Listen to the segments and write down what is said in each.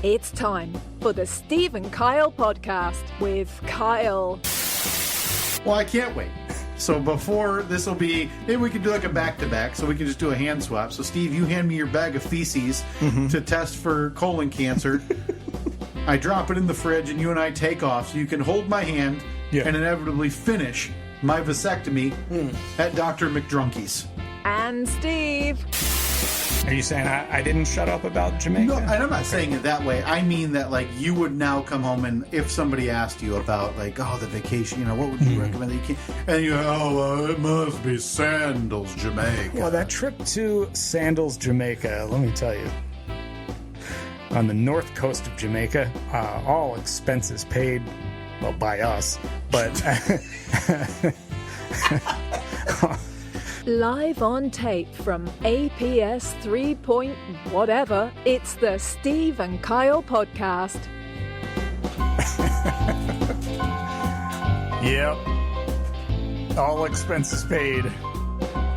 It's time for the Steve and Kyle podcast with Kyle. Well, I can't wait. So before this will be, maybe we can do like a back-to-back, so we can just do a hand swap. So Steve, you hand me your bag of feces to test for colon cancer. I drop it in the fridge and you and I take off so you can hold my hand and inevitably finish my vasectomy at Dr. McDrunkie's. And Steve. Are you saying I didn't shut up about Jamaica? No, and I'm not saying it that way. I mean that, like, you would now come home and if somebody asked you about, like, oh, the vacation, what would you recommend that you can? And you go, it must be Sandals, Jamaica. Well, that trip to Sandals, Jamaica, let me tell you, on the north coast of Jamaica, all expenses paid, well, by us, but... Live on tape from APS 3 point whatever, it's the Steve and Kyle podcast. Yep. All expenses paid.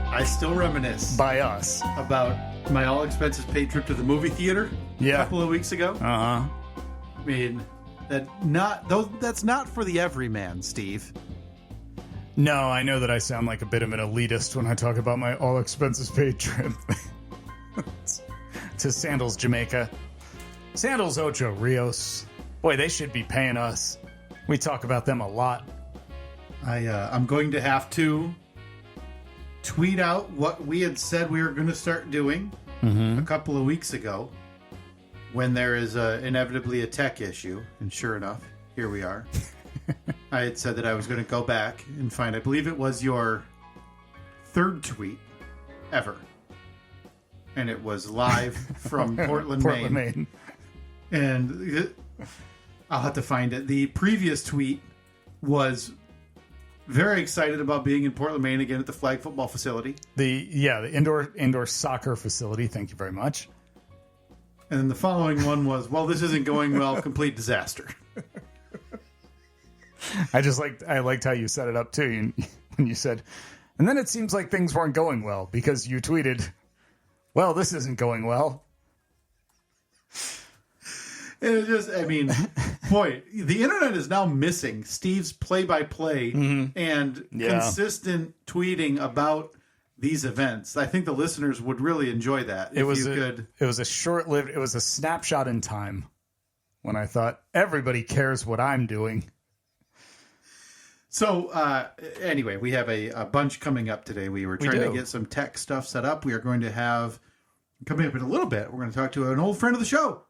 I still reminisce by us about my all expenses paid trip to the movie theater a couple of weeks ago. Uh-huh. I mean, that's not for the everyman, Steve. No, I know that I sound like a bit of an elitist when I talk about my all expenses paid trip to Sandals, Jamaica. Sandals Ocho Rios. Boy, they should be paying us. We talk about them a lot. I'm going to have to tweet out what we had said we were going to start doing a couple of weeks ago when there is inevitably a tech issue. And sure enough, here we are. I had said that I was going to go back and find, I believe it was your third tweet ever. And it was live from Portland, Maine. And I'll have to find it. The previous tweet was very excited about being in Portland, Maine again at the flag football facility. The indoor soccer facility. Thank you very much. And then the following one was, well, this isn't going well, complete disaster. I liked how you set it up too. When you said, and then it seems like things weren't going well because you tweeted, well, this isn't going well. And it just, boy, the internet is now missing Steve's play-by-play and consistent tweeting about these events. I think the listeners would really enjoy that. It was a short-lived, it was a snapshot in time when I thought everybody cares what I'm doing. So, anyway, we have a bunch coming up today. We were trying to get some tech stuff set up. We are going to have, coming up in a little bit, we're going to talk to an old friend of the show.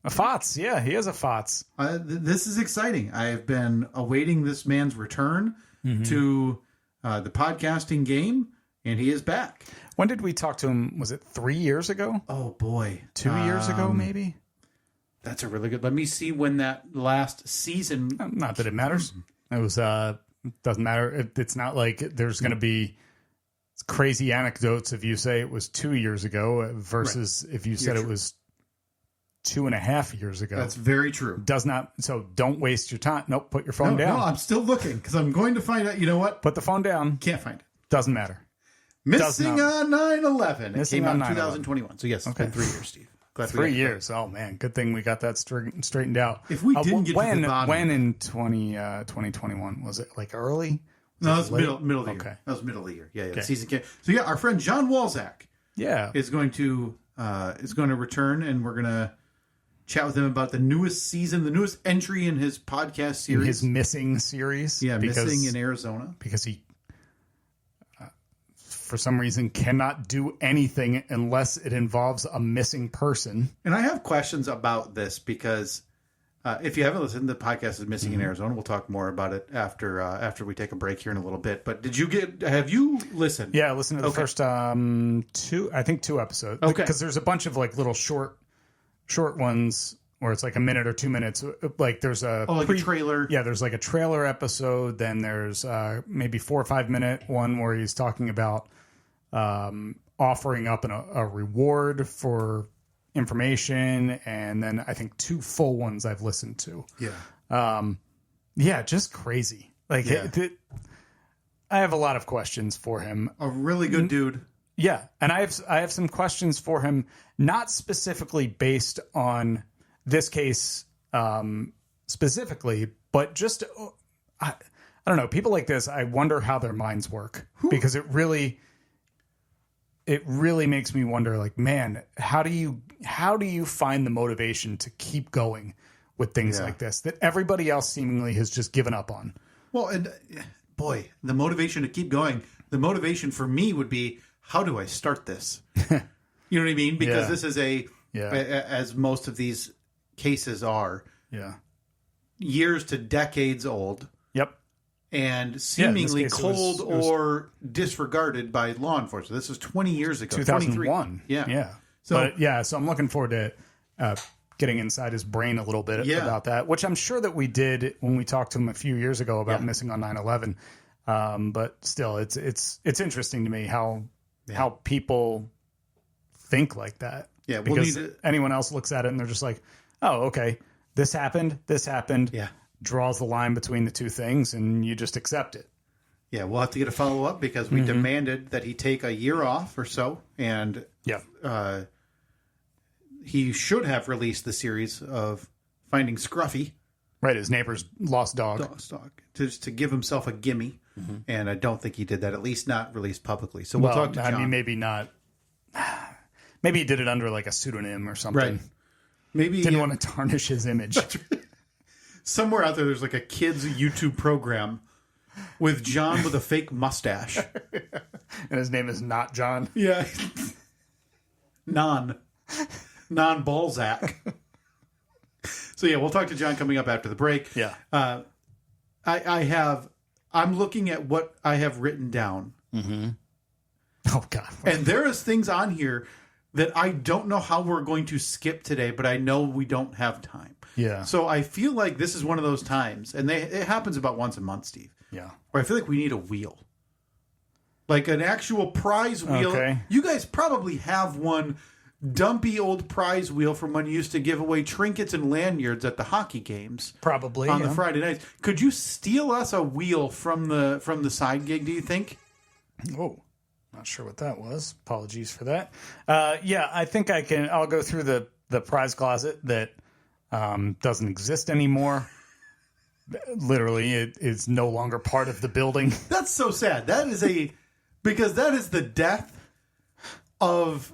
A FOTS. Yeah, he is a FOTS. This is exciting. I have been awaiting this man's return to the podcasting game, and he is back. When did we talk to him? Was it 3 years ago? Oh, boy. 2 years ago, maybe? That's a really good... Let me see when that last season... Not that it matters. It was, doesn't matter. It's not like there's going to be crazy anecdotes if you say it was 2 years ago versus if you said it was 2.5 years ago. That's very true. Does not. So don't waste your time. Nope. Put your phone down. No, I'm still looking because I'm going to find out. You know what? Put the phone down. Can't find it. Doesn't matter. Missing on 9/11. It came out in 9/11. 2021. So yes, it's been 3 years, Steve. Glad 3 years. Oh man, good thing we got that straightened out. If we didn't get to the bottom, when in 2021 was it? Like early? No, that was middle of the year. Okay, that was middle of the year. Yeah. The season came. So yeah, our friend John Walzak, is going to return, and we're gonna chat with him about the newest season, the newest entry in his podcast series, his Missing series. Yeah, Missing in Arizona, because he. For some reason, cannot do anything unless it involves a missing person. And I have questions about this because if you haven't listened, the podcast is Missing in Arizona. We'll talk more about it after we take a break here in a little bit. But have you listened? Yeah, I listened to the first two episodes. Okay. Because there's a bunch of like little short ones where it's like a minute or 2 minutes. Like there's a trailer. Yeah, there's like a trailer episode. Then there's maybe 4 or 5 minute one where he's talking about offering up a reward for information, and then I think 2 full ones I've listened to. Just crazy. Like I have a lot of questions for him. A really good dude. Yeah, and I have some questions for him, not specifically based on this case specifically, but just I don't know, people like this, I wonder how their minds work, because it really makes me wonder, like, man, how do you find the motivation to keep going with things like this that everybody else seemingly has just given up on? Well, and boy, the motivation to keep going, the motivation for me would be, how do I start this? You know what I mean? Because this is as most of these cases are, years to decades old. Yep. And seemingly cold or disregarded by law enforcement. This was 20 years ago. 2001. Yeah. So I'm looking forward to getting inside his brain a little bit about that, which I'm sure that we did when we talked to him a few years ago about missing on 9/11. But still, it's interesting to me how people think like that. Yeah, because anyone else looks at it and they're just like, oh, okay, this happened. Yeah. Draws the line between the two things, and you just accept it. Yeah, we'll have to get a follow-up because we demanded that he take a year off or so, and he should have released the series of Finding Scruffy. Right, his neighbor's lost dog. To give himself a gimme, and I don't think he did that, at least not released publicly. So we'll talk to John. I mean, maybe not. Maybe he did it under like a pseudonym or something. Right. Maybe didn't want to tarnish his image. Somewhere out there's like a kid's YouTube program with John with a fake mustache. And his name is not John. Yeah. Non-Balzac. So yeah, we'll talk to John coming up after the break. Yeah. I'm looking at what I have written down. Mm-hmm. Oh, God. And there is things on here that I don't know how we're going to skip today, but I know we don't have time. Yeah. So I feel like this is one of those times, and it happens about once a month, Steve. Yeah. Where I feel like we need a wheel. Like an actual prize wheel. Okay. You guys probably have one dumpy old prize wheel from when you used to give away trinkets and lanyards at the hockey games. Probably. On the Friday nights. Could you steal us a wheel from the side gig, do you think? Oh. Not sure what that was. Apologies for that. I think I'll go through the prize closet that doesn't exist anymore. Literally, it is no longer part of the building. That's so sad. Because that is the death of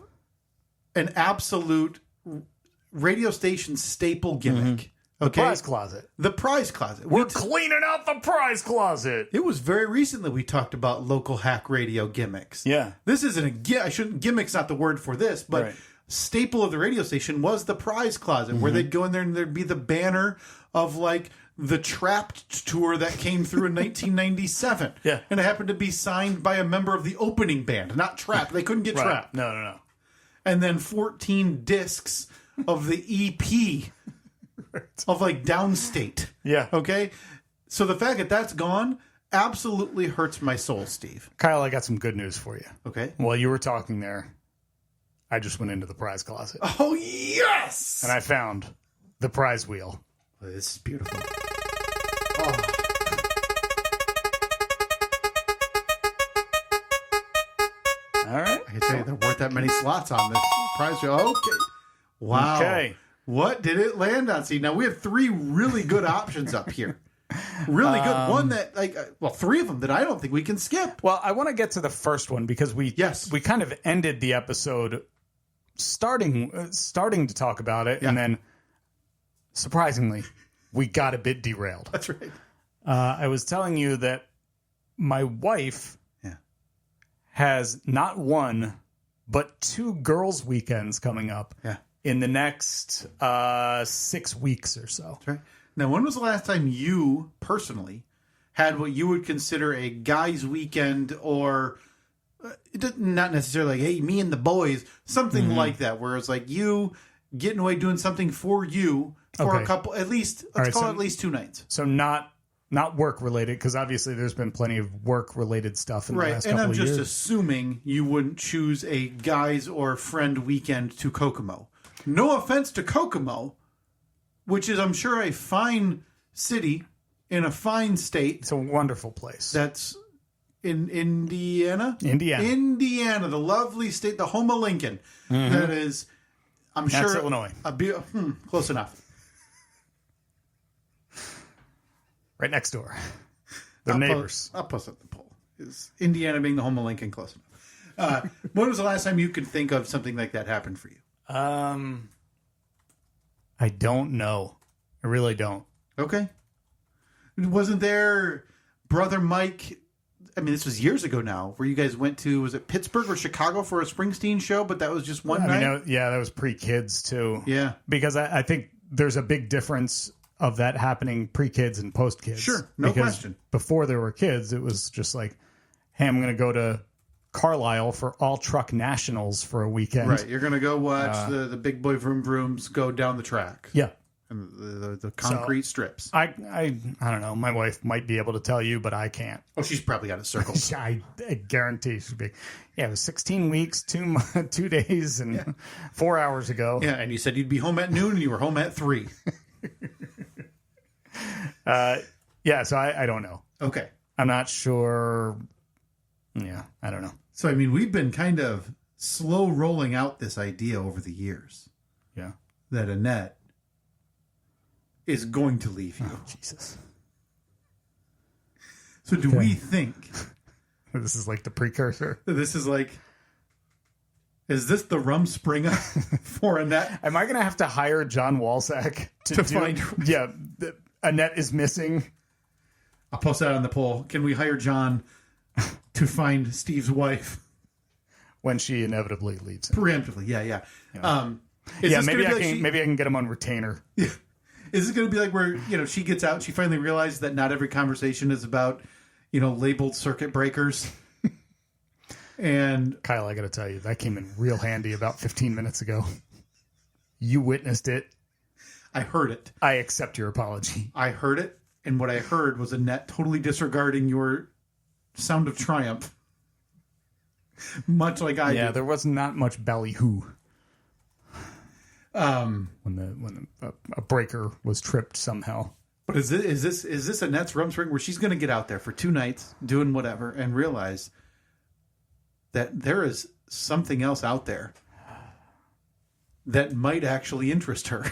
an absolute radio station staple gimmick. Mm-hmm. Okay? The prize closet. We're cleaning out the prize closet. It was very recently we talked about local hack radio gimmicks. Yeah. This isn't gimmick's not the word for this, but staple of the radio station was the prize closet, where they'd go in there and there'd be the banner of like the Trapped tour that came through in 1997. Yeah. And it happened to be signed by a member of the opening band, not Trapped. They couldn't get Trapped. No. And then 14 discs of the EP of like Downstate. Yeah. Okay? So the fact that that's gone absolutely hurts my soul, Steve. Kyle, I got some good news for you. Okay. While you were talking there, I just went into the prize closet. Oh, yes! And I found the prize wheel. Oh, this is beautiful. Oh. All right. I can tell you there weren't that many slots on this prize wheel. Okay. Wow. Okay. What did it land on? See, now we have three really good options up here. Really good. One that, three of them that I don't think we can skip. Well, I want to get to the first one because we kind of ended the episode starting to talk about it, and then surprisingly, we got a bit derailed. That's right. I was telling you that my wife has not one, but 2 girls' weekends coming up in the next 6 weeks or so. That's right. Now, when was the last time you personally had what you would consider a guy's weekend, or not necessarily like, hey, me and the boys, something like that, where it's like you getting away doing something for you for a couple, at least, let's call it at least 2 nights. So not work related, because obviously there's been plenty of work related stuff in the last couple of years. And I'm just assuming you wouldn't choose a guys or friend weekend to Kokomo. No offense to Kokomo, which is, I'm sure, a fine city in a fine state. It's a wonderful place. That's in Indiana, the lovely state, the home of Lincoln. Mm-hmm. That is, I'm sure, Illinois. Close enough. Right next door. They're neighbors. I'll post up the poll. Is Indiana being the home of Lincoln close enough? When was the last time you could think of something like that happened for you? I don't know. I really don't. Okay. Wasn't there Brother Mike? I mean, this was years ago now, where you guys went to, was it Pittsburgh or Chicago for a Springsteen show? But that was just one night? That was pre-kids too. Yeah. Because I think there's a big difference of that happening pre-kids and post-kids. Sure, no question. Before there were kids, it was just like, hey, I'm going to go to Carlisle for All Truck Nationals for a weekend. Right, you're going to go watch the big boy vroom vrooms go down the track. Yeah. And the concrete strips. I don't know. My wife might be able to tell you, but I can't. Oh, she's probably got it circled. I guarantee she'd be. Yeah, it was 16 weeks, 2 days, and 4 hours ago. Yeah, and you said you'd be home at noon, and you were home at 3. So I don't know. Okay. I'm not sure. Yeah, I don't know. So, I mean, we've been kind of slow rolling out this idea over the years. Yeah. That Annette is going to leave you. Oh, Jesus. So do we think... This is like the precursor. This is like... Is this the Rumspringa for Annette? Am I going to have to hire John Walsack to find... Yeah, Annette is missing. I'll post that on the poll. Can we hire John to find Steve's wife? When she inevitably leaves him. Preemptively, yeah. Maybe I can get him on retainer. Yeah. Is this going to be like where, she gets out and she finally realizes that not every conversation is about, labeled circuit breakers? And Kyle, I got to tell you, that came in real handy about 15 minutes ago. You witnessed it. I heard it. I accept your apology. I heard it. And what I heard was Annette totally disregarding your sound of triumph. Much like I did. Yeah, there was not much ballyhoo. When a breaker was tripped somehow. But is this Annette's Rumspringa where she's going to get out there for 2 nights doing whatever and realize that there is something else out there that might actually interest her?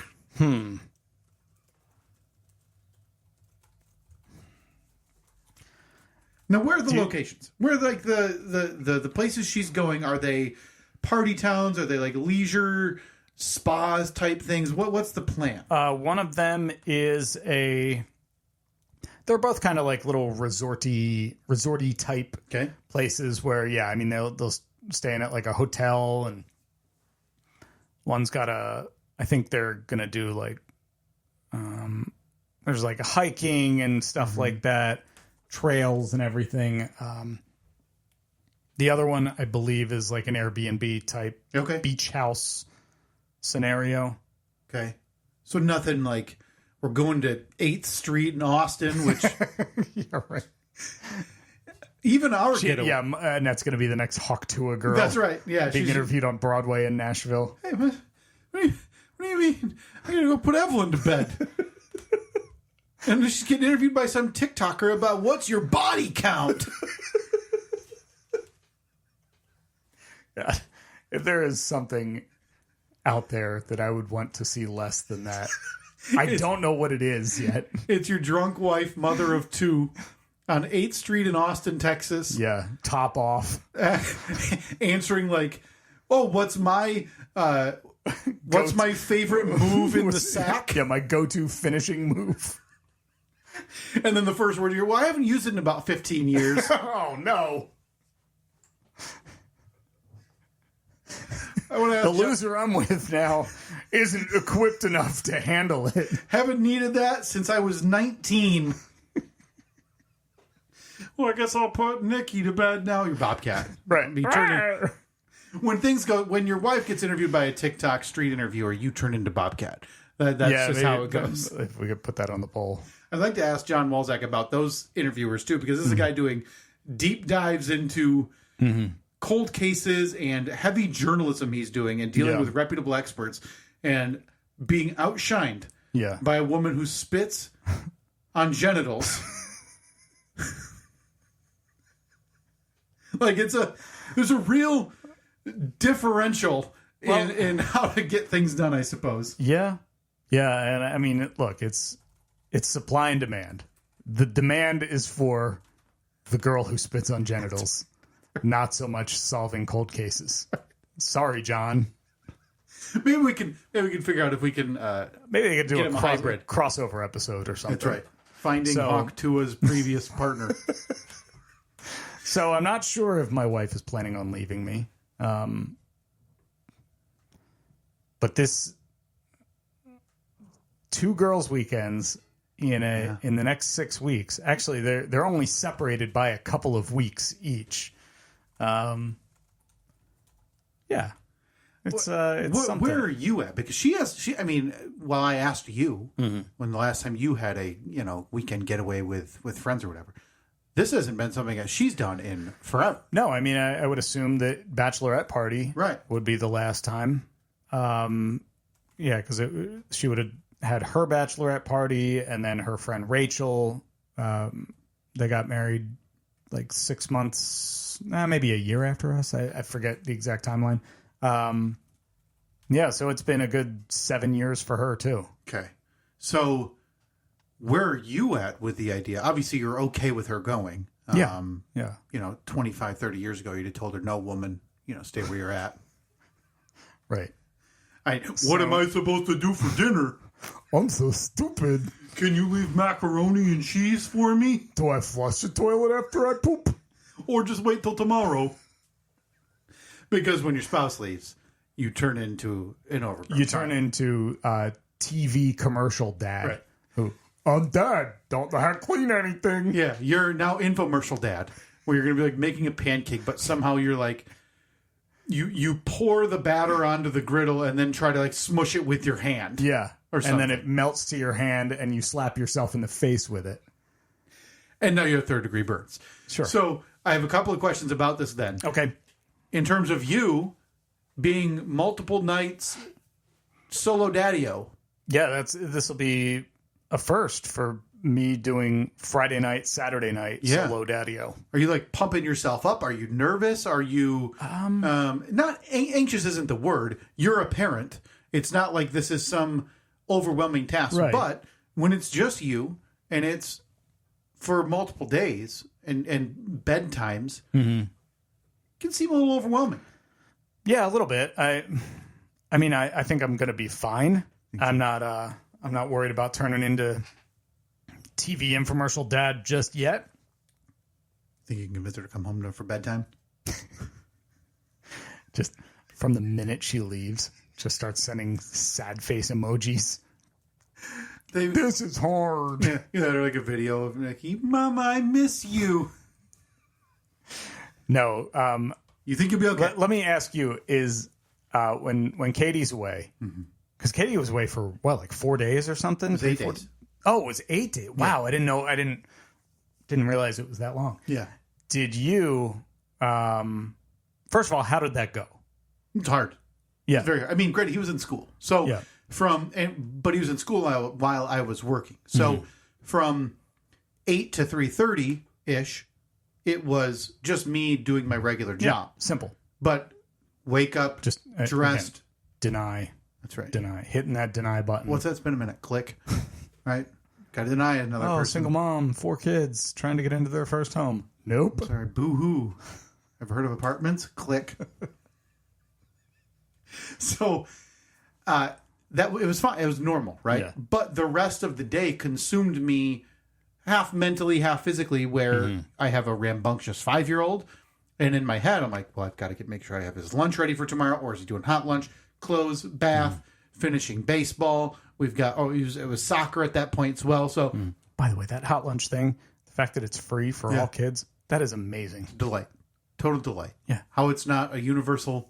Now, where are the locations? Where are like the places she's going? Are they party towns? Are they like leisure spas type things? What's the plan? One of them is they're both kind of like little resorty type places where, they'll stay in at like a hotel, and one's got I think they're going to do like, there's like hiking and stuff like that, trails and everything. The other one, I believe, is like an Airbnb type beach house scenario. Okay. So nothing like we're going to 8th Street in Austin, which... Yeah, right. Even our getaway. Yeah, and that's going to be the next Hawk Tua girl. That's right. Yeah. Being interviewed on Broadway in Nashville. Hey, what do you mean? I got to go put Evelyn to bed. And she's getting interviewed by some TikToker about what's your body count? Yeah. If there is something out there that I would want to see less than that, I don't know what it is yet. It's your drunk wife, mother of 2, on 8th Street in Austin, Texas. Yeah, top off. Answering like, oh, what's my favorite move in the sack? Yeah, my go-to finishing move. And then the first word you're, well, I haven't used it in about 15 years. Oh, no. The loser I'm with now isn't equipped enough to handle it. Haven't needed that since I was 19. Well, I guess I'll put Nikki to bed now. You're Bobcat. Right. When your wife gets interviewed by a TikTok street interviewer, you turn into Bobcat. That's how it goes. If we could put that on the poll. I'd like to ask John Walsack about those interviewers, too, because this is a guy doing deep dives into cold cases and heavy journalism he's doing and dealing with reputable experts and being outshined by a woman who spits on genitals. Like, there's a real differential in how to get things done, I suppose. Yeah. Yeah, and I mean, look, it's supply and demand. The demand is for the girl who spits on genitals, not so much solving cold cases. Sorry, John. Maybe we can figure out if we can. Maybe they could do get a him a hybrid crossover episode or something. That's right. Finding Hawk Tua's previous partner. So I'm not sure if my wife is planning on leaving me. But this 2 girls' weekends in the next 6 weeks. Actually, they're only separated by a couple of weeks each. Yeah, it's something. Where are you at? Because she. I mean, while I asked you when the last time you had a weekend getaway with friends or whatever, this hasn't been something that she's done in forever. No, I mean, I would assume that bachelorette party would be the last time. Yeah, because she would have had her bachelorette party, and then her friend Rachel. They got married like 6 months, maybe a year after us. I forget the exact timeline. Yeah, so it's been a good 7 years for her too. Okay, so where are you at with the idea? Obviously, you're okay with her going. Yeah. 25, 30 years ago, you'd have told her, "No, woman, stay where you're at." Right. What am I supposed to do for dinner? I'm so stupid. Can you leave macaroni and cheese for me? Do I flush the toilet after I poop? Or just wait till tomorrow? Because when your spouse leaves, you turn into an overgrown. You turn into TV commercial dad. Right. Who, I'm dad. Don't know how to clean anything. Yeah, you're now infomercial dad, where you're going to be like making a pancake, but somehow you're like, you pour the batter onto the griddle and then try to like smush it with your hand. Yeah. Or something. And then it melts to your hand and you slap yourself in the face with it. And now you have 3rd-degree burns. Sure. So I have a couple of questions about this then. Okay. In terms of you being multiple nights solo daddy-o. Yeah, this will be a first for me doing Friday night, Saturday night solo daddy-o. Are you like pumping yourself up? Are you nervous? Are you not anxious? Isn't the word. You're a parent. It's not like this is some overwhelming task. Right. But when it's just you and it's for multiple days and bedtimes, it can seem a little overwhelming. Yeah, a little bit. I mean, I think I'm going to be fine. I'm not worried about turning into TV infomercial dad just yet. Think you can convince her to come home for bedtime? Just from the minute she leaves, just start sending sad face emojis. This is hard. Yeah, they're like a video of like, Mama, I miss you. No. You think you'll be okay? Let me ask you: is when Katie's away? Because Katie was away for like 4 days or something. It was 8 days. Oh, it was 8 days. Wow, yeah. I didn't know. I didn't realize it was that long. Yeah. Did you? First of all, how did that go? It's hard. Yeah. It's very hard. I mean, granted, he was in school, so yeah. But he was in school while I was working. So from 8 to 3:30 ish, it was just me doing my regular job. Simple. But wake up, just dressed, again, deny. That's right. Deny. Hitting that deny button. What's that? It's been a minute. Click. Right. Got to deny another person. Single mom, 4 kids, trying to get into their first home. Nope. I'm sorry. Boo hoo. Ever heard of apartments? Click. So, that it was fine. It was normal, right? Yeah. But the rest of the day consumed me half mentally, half physically, where I have a rambunctious 5-year-old, and in my head, I'm like, well, I've got to make sure I have his lunch ready for tomorrow, or is he doing hot lunch, clothes, bath, finishing baseball. We've got, it was soccer at that point as well. So, by the way, that hot lunch thing, the fact that it's free for all kids, that is amazing. Delight. Total delight. Yeah. How it's not a universal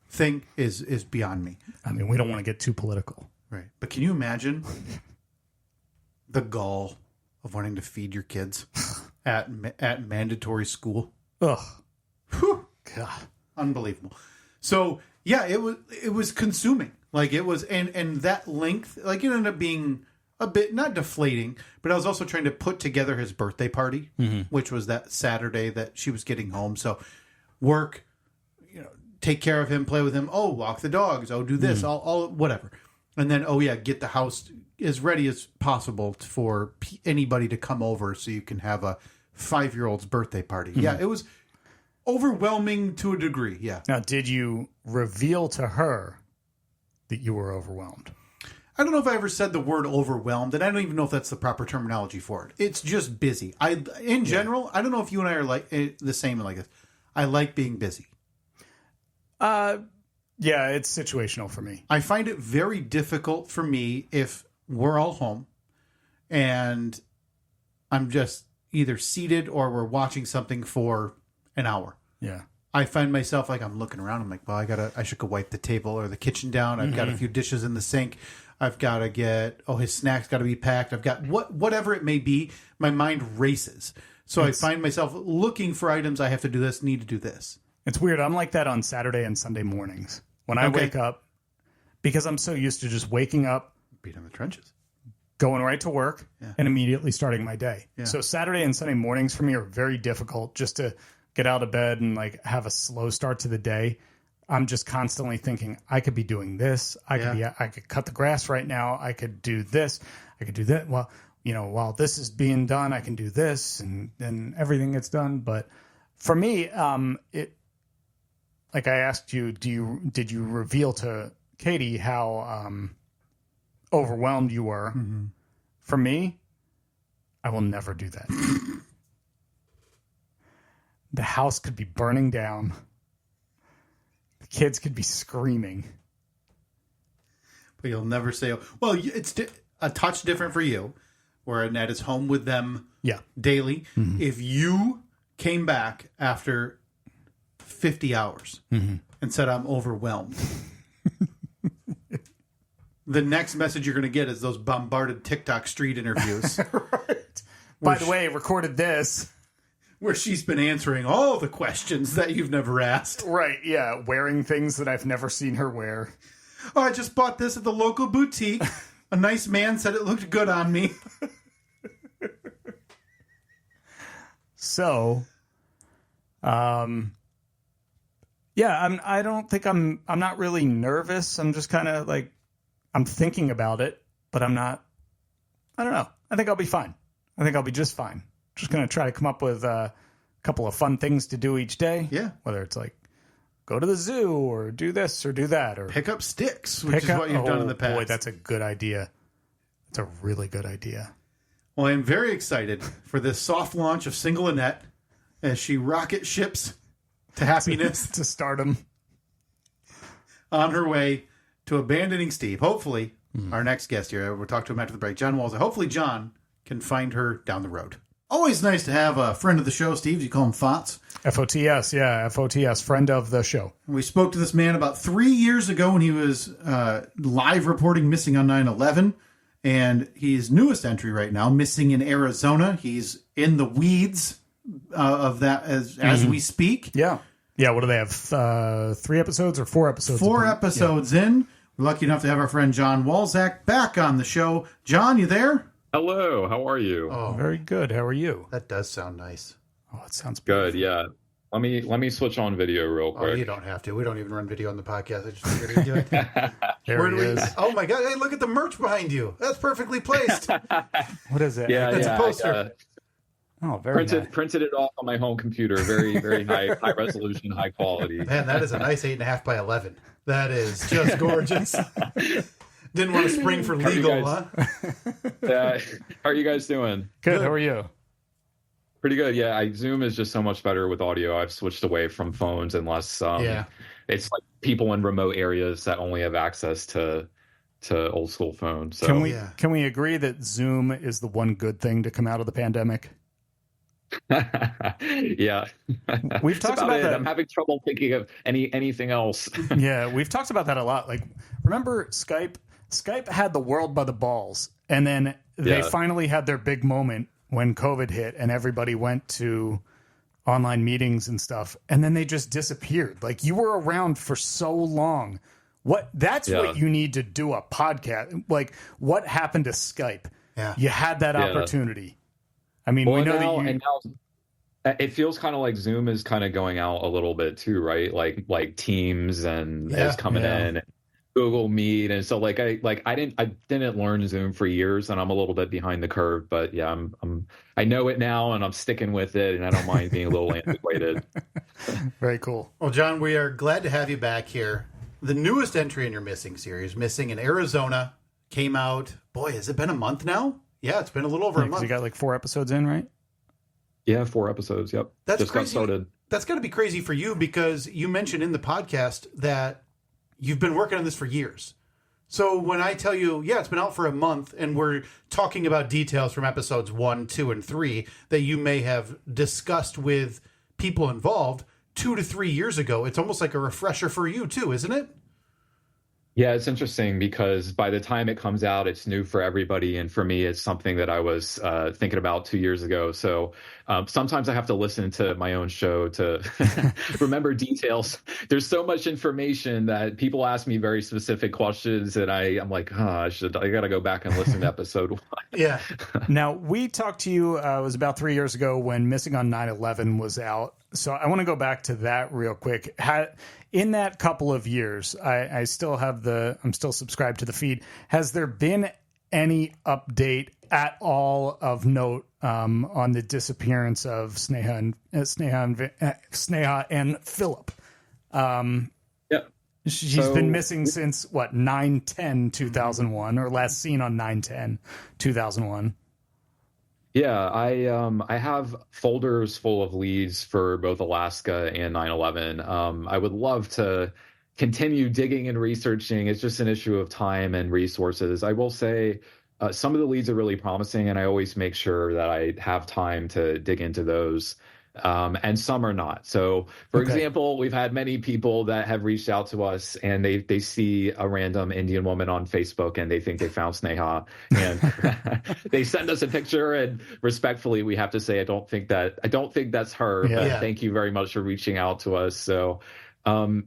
thing is beyond me. I mean, we don't want to get too political. Right. But can you imagine the gall of wanting to feed your kids at mandatory school? Ugh. Whew. God. Unbelievable. So, yeah, it was consuming. Like it was, and that length, like it ended up being a bit, not deflating, but I was also trying to put together his birthday party, which was that Saturday that she was getting home. So work, take care of him, play with him. Oh, walk the dogs. Oh, do this, all whatever. And then, get the house as ready as possible for anybody to come over so you can have a 5-year-old's birthday party. Mm-hmm. Yeah, it was overwhelming to a degree, yeah. Now, did you reveal to her that you were overwhelmed? I don't know if I ever said the word overwhelmed, and I don't even know if that's the proper terminology for it. It's just busy. In general, I don't know if you and I are like the same like this. I like being busy. Yeah, it's situational for me. I find it very difficult for me if we're all home and I'm just either seated or we're watching something for an hour. Yeah. I find myself like I'm looking around. I'm like, well, I should go wipe the table or the kitchen down. I've got a few dishes in the sink. I've got to get, his snack's got to be packed. I've got whatever it may be. My mind races. So I find myself looking for items. I have to do this, need to do this. It's weird. I'm like that on Saturday and Sunday mornings when I wake up, because I'm so used to just waking up, beat in the trenches, going right to work, and immediately starting my day. Yeah. So Saturday and Sunday mornings for me are very difficult just to get out of bed and like have a slow start to the day. I'm just constantly thinking, I could be doing this. I could cut the grass right now. I could do this. I could do that. Well, while this is being done, I can do this, and then everything gets done. But for me, like I asked you, did you reveal to Katie how overwhelmed you were? Mm-hmm. For me, I will never do that. The house could be burning down. The kids could be screaming. But you'll never say, well, it's a touch different for you, where Annette is home with them daily. Mm-hmm. If you came back after 50 hours and said, I'm overwhelmed, the next message you're going to get is those bombarded TikTok street interviews. Right. By the way, recorded this. Where she's been answering all the questions that you've never asked. Right, yeah. Wearing things that I've never seen her wear. Oh, I just bought this at the local boutique. A nice man said it looked good on me. So, I don't think I'm not really nervous. I'm just kind of like, I'm thinking about it, but I'm not, I don't know. I think I'll be fine. I think I'll be just fine. Just going to try to come up with a couple of fun things to do each day. Yeah. Whether it's like go to the zoo or do this or do that. Or pick up sticks, which is what you've done in the past. Boy, that's a good idea. That's a really good idea. Well, I'm very excited for this soft launch of Single Annette as she rocket ships to happiness. To stardom. On her way to abandoning Steve. Hopefully, our next guest here, we'll talk to him after the break, John Walzer. Hopefully, John can find her down the road. Always nice to have a friend of the show, Steve. You call him FOTS. FOTS, yeah. FOTS, friend of the show. We spoke to this man about 3 years ago when he was live reporting missing on 9/11. And his newest entry right now, missing in Arizona. He's in the weeds of that as we speak. Yeah. Yeah, what do they have? 3 episodes or 4 episodes? 4 episodes in. We're lucky enough to have our friend John Walzak back on the show. John, you there? Hello, how are you? Oh, very good. How are you? That does sound nice. Oh, it sounds good. Beautiful. Yeah. Let me switch on video real quick. Oh, you don't have to. We don't even run video on the podcast. I just figured we'd do it. There he is. Oh my God! Hey, look at the merch behind you. That's perfectly placed. What is it? Yeah, that's a poster. Oh, very nice. Printed it off on my home computer. Very, very high resolution, high quality. Man, that is a nice 8.5 by 11. That is just gorgeous. Didn't want to spring for legal, huh? How are you guys doing? Good. How are you? Pretty good. Yeah, Zoom is just so much better with audio. I've switched away from phones unless it's like people in remote areas that only have access to old school phones. So. Can we agree that Zoom is the one good thing to come out of the pandemic? Yeah, we've talked about that. I'm having trouble thinking of anything else. Yeah, we've talked about that a lot. Like, remember Skype? Skype had the world by the balls, and then they finally had their big moment when COVID hit and everybody went to online meetings and stuff, and then they just disappeared. Like, you were around for so long. What you need to do a podcast. Like, what happened to Skype? Yeah. You had that opportunity. I mean, we know that and now it feels kind of like Zoom is kind of going out a little bit too, right? Like Teams and is coming in. Google Meet, and so I didn't learn Zoom for years, and I'm a little bit behind the curve. But yeah, I know it now, and I'm sticking with it, and I don't mind being a little antiquated. Very cool. Well, John, we are glad to have you back here. The newest entry in your Missing series, Missing in Arizona, came out. Boy, has it been a month now? Yeah, it's been a little over a month. You got like 4 episodes in, right? Yeah, 4 episodes. Yep, that's just crazy. Got started. That's got to be crazy for you because you mentioned in the podcast that you've been working on this for years. So when I tell you, yeah, it's been out for a month, and we're talking about details from episodes 1, 2, and 3 that you may have discussed with people involved 2 to 3 years ago, it's almost like a refresher for you too, isn't it? Yeah, it's interesting because by the time it comes out, it's new for everybody. And for me, it's something that I was thinking about 2 years ago. So sometimes I have to listen to my own show to remember details. There's so much information that people ask me very specific questions. And I'm like, I got to go back and listen to episode 1. Yeah. Now, we talked to you, it was about 3 years ago when Missing on 9/11 was out. So I want to go back to that real quick. In that couple of years, I'm still subscribed to the feed. Has there been any update at all of note on the disappearance of Sneha and Philip? Yeah. She's been missing since 9/10/2001, or last seen on 9/10/2001. Yeah, I have folders full of leads for both Alaska and 9/11. I would love to continue digging and researching. It's just an issue of time and resources. I will say some of the leads are really promising, and I always make sure that I have time to dig into those. And some are not. So, for example, we've had many people that have reached out to us, and they see a random Indian woman on Facebook, and they think they found Sneha, and they send us a picture. And respectfully, we have to say, I don't think that's her. Yeah. But thank you very much for reaching out to us. So, I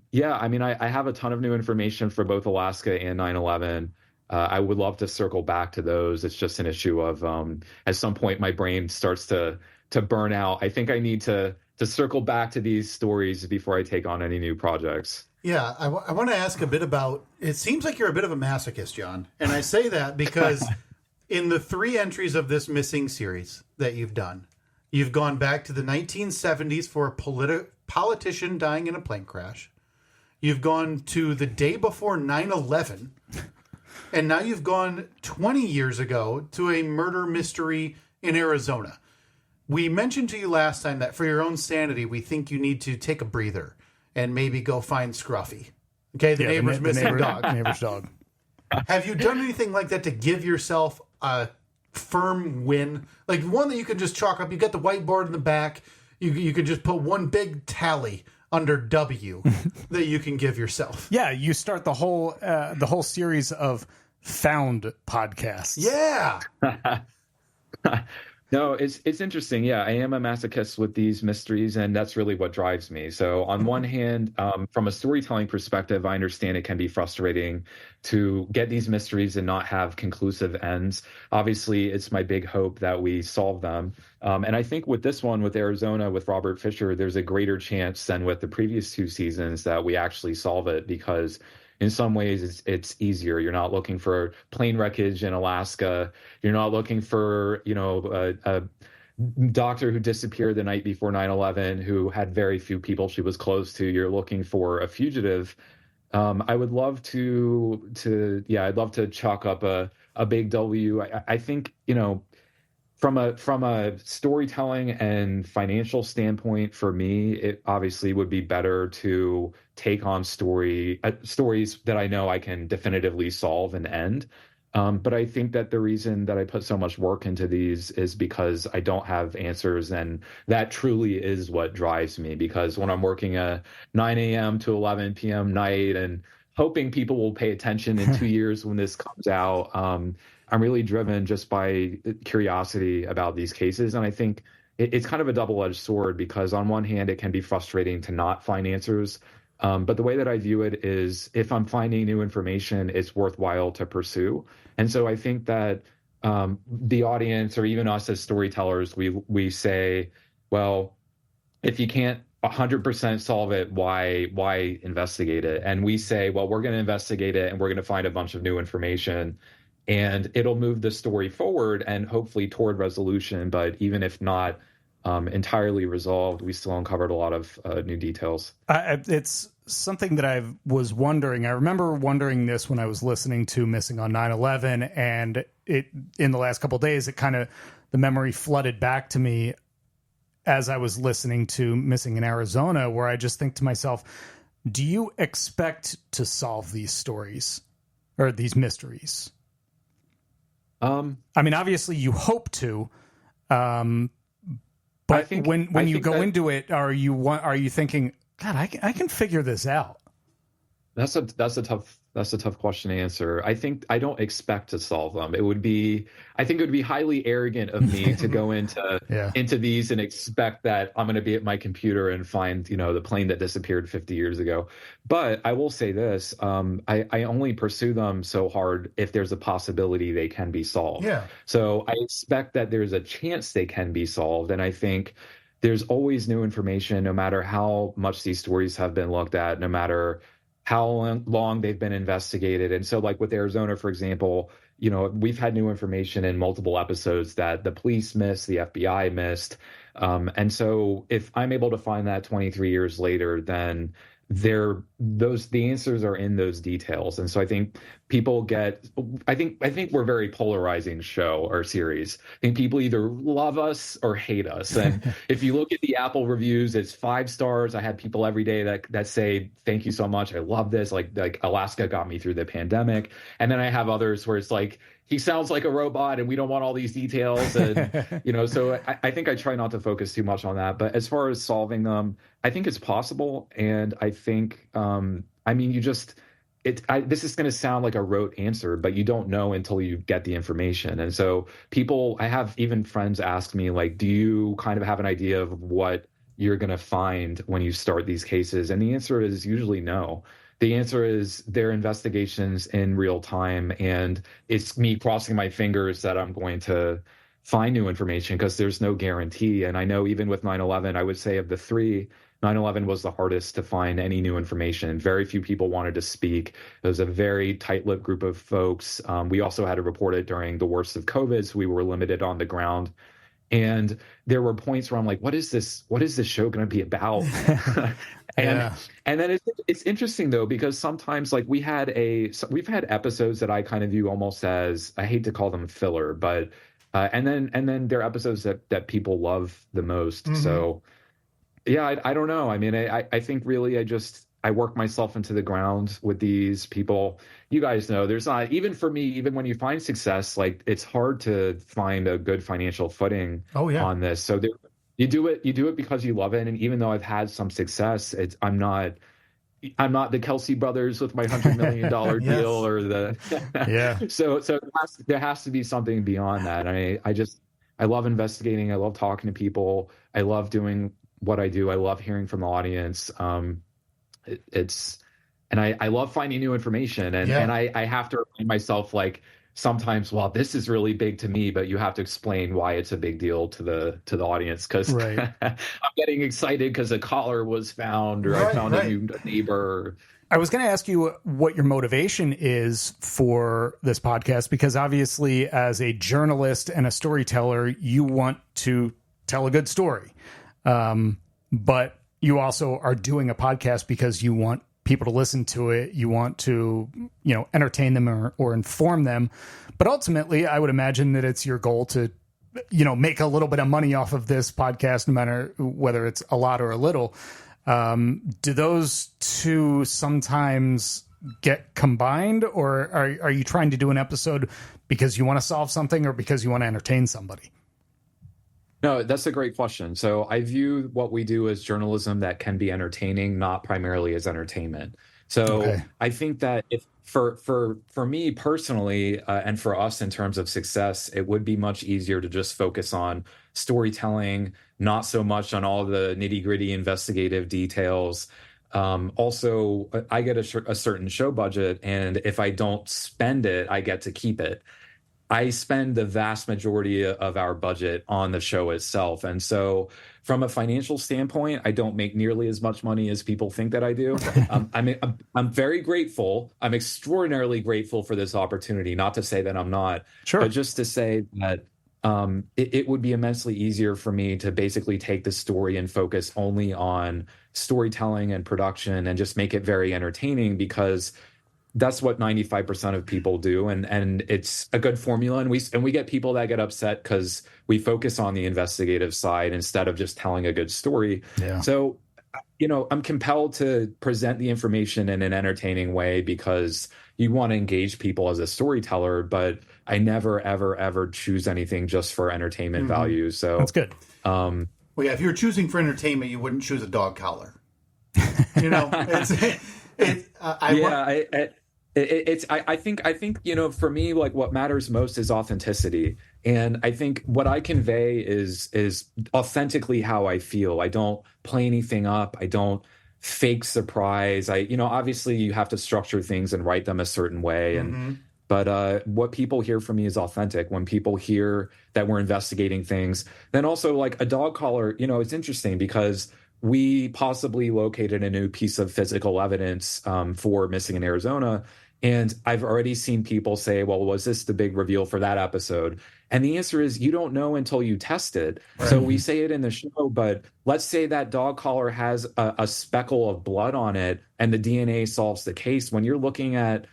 have a ton of new information for both Alaska and 9/11. I would love to circle back to those. It's just an issue of at some point my brain starts to burn out. I think I need to circle back to these stories before I take on any new projects. Yeah, I want to ask a bit about, it seems like you're a bit of a masochist, John. And I say that because in the 3 entries of this Missing series that you've done, you've gone back to the 1970s for a politician dying in a plane crash. You've gone to the day before 9/11. And now you've gone 20 years ago to a murder mystery in Arizona. We mentioned to you last time that for your own sanity, we think you need to take a breather and maybe go find Scruffy. Okay, the neighbor's missing dog. Neighbor's dog. Have you done anything like that to give yourself a firm win? Like one that you can just chalk up. You got the whiteboard in the back. You could just put one big tally under W that you can give yourself. Yeah, you start the whole series of found podcasts. Yeah. No, it's interesting. Yeah, I am a masochist with these mysteries, and that's really what drives me. So on one hand, from a storytelling perspective, I understand it can be frustrating to get these mysteries and not have conclusive ends. Obviously, it's my big hope that we solve them. And I think with this one, with Arizona, with Robert Fisher, there's a greater chance than with the previous 2 seasons that we actually solve it, because in some ways, it's easier. You're not looking for plane wreckage in Alaska. You're not looking for, a doctor who disappeared the night before 9/11 who had very few people she was close to. You're looking for a fugitive. I would love I'd love to chalk up a big W. I think, from a storytelling and financial standpoint, for me, it obviously would be better to take on stories that I know I can definitively solve and end. But I think that the reason that I put so much work into these is because I don't have answers, and that truly is what drives me. Because when I'm working a 9 a.m. to 11 p.m. night and hoping people will pay attention in 2 years when this comes out, I'm really driven just by curiosity about these cases. And I think it's kind of a double-edged sword, because on one hand, it can be frustrating to not find answers. But the way that I view it is, if I'm finding new information, it's worthwhile to pursue. And so I think that the audience, or even us as storytellers, we say, well, if you can't 100% solve it, why investigate it? And we say, well, we're going to investigate it and we're going to find a bunch of new information, and it'll move the story forward and hopefully toward resolution. But even if not entirely resolved, we still uncovered a lot of new details. It's something that I was wondering. I remember wondering this when I was listening to Missing on 9/11, and in the last couple of days, the memory flooded back to me as I was listening to Missing in Arizona, where I just think to myself, do you expect to solve these stories or these mysteries? I mean, obviously you hope to, but when you go into it, are you thinking, God, I can figure this out? That's a tough question to answer. I don't expect to solve them. I think it would be highly arrogant of me to go into these and expect that I'm going to be at my computer and find, the plane that disappeared 50 years ago. But I will say this, I only pursue them so hard if there's a possibility they can be solved. Yeah. So I expect that there's a chance they can be solved. And I think there's always new information, no matter how much these stories have been looked at, no matter how long they've been investigated. And so like with Arizona, for example, we've had new information in multiple episodes that the police missed, the FBI missed. And so if I'm able to find that 23 years later, then the answers are in those details. And so I think I think we're a very polarizing show or series. I think people either love us or hate us. And if you look at the Apple reviews, it's 5 stars. I had people every day that say, thank you so much, I love this. Like Alaska got me through the pandemic. And then I have others where it's like, he sounds like a robot and we don't want all these details. And, so I think I try not to focus too much on that. But as far as solving them, I think it's possible. And I think, this is going to sound like a rote answer, but you don't know until you get the information. And so I have even friends ask me, like, do you kind of have an idea of what you're going to find when you start these cases? And the answer is usually no. The answer is their investigations in real time, and it's me crossing my fingers that I'm going to find new information, because there's no guarantee. And I know even with 9/11, I would say of the 3, 9/11 was the hardest to find any new information. Very few people wanted to speak. It was a very tight-lipped group of folks. We also had to report it during the worst of COVID, so we were limited on the ground. And there were points where I'm like, what is this show going to be about? And then it's interesting though, because sometimes like we've had episodes that I kind of view almost as, I hate to call them filler, but and then there are episodes that people love the most. Mm-hmm. So yeah, I don't know. I mean, I think really I work myself into the ground with these people. You guys know there's not, even for me, even when you find success, like it's hard to find a good financial footing on this. So you do it because you love it. And even though I've had some success, I'm not the Kelsey brothers with my $100 million deal or the, So there has to be something beyond that. I love investigating. I love talking to people. I love doing what I do. I love hearing from the audience. I love finding new information, and I have to remind myself, like, sometimes, well, this is really big to me, but you have to explain why it's a big deal to the audience, because I'm getting excited because a collar was found, or I found a new neighbor. I was going to ask you what your motivation is for this podcast, because obviously as a journalist and a storyteller, you want to tell a good story. But you also are doing a podcast because you want people to listen to it. You want to, entertain them or inform them. But ultimately, I would imagine that it's your goal to, make a little bit of money off of this podcast, no matter whether it's a lot or a little. Do those two sometimes get combined, or are you trying to do an episode because you want to solve something or because you want to entertain somebody? No, that's a great question. So I view what we do as journalism that can be entertaining, not primarily as entertainment. So I think that if for me personally, and for us in terms of success, it would be much easier to just focus on storytelling, not so much on all the nitty-gritty investigative details. Also, I get a certain show budget, and if I don't spend it, I get to keep it. I spend the vast majority of our budget on the show itself. And so from a financial standpoint, I don't make nearly as much money as people think that I do. I'm very grateful. I'm extraordinarily grateful for this opportunity, not to say that I'm not, but just to say that it would be immensely easier for me to basically take the story and focus only on storytelling and production and just make it very entertaining, because that's what 95% of people do, and it's a good formula. And we get people that get upset because we focus on the investigative side instead of just telling a good story. Yeah. So, I'm compelled to present the information in an entertaining way because you want to engage people as a storyteller, but I never, ever, ever choose anything just for entertainment value. So that's good. Well, yeah, if you were choosing for entertainment, you wouldn't choose a dog collar. I think for me, like, what matters most is authenticity, and I think what I convey is authentically how I feel. I don't play anything up. I don't fake surprise. Obviously you have to structure things and write them a certain way, but what people hear from me is authentic. When people hear that we're investigating things, then also, like, a dog collar, it's interesting because we possibly located a new piece of physical evidence for missing in Arizona. And I've already seen people say, well, was this the big reveal for that episode? And the answer is you don't know until you test it. Right. So we say it in the show, but let's say that dog collar has a speckle of blood on it and the DNA solves the case. When you're looking at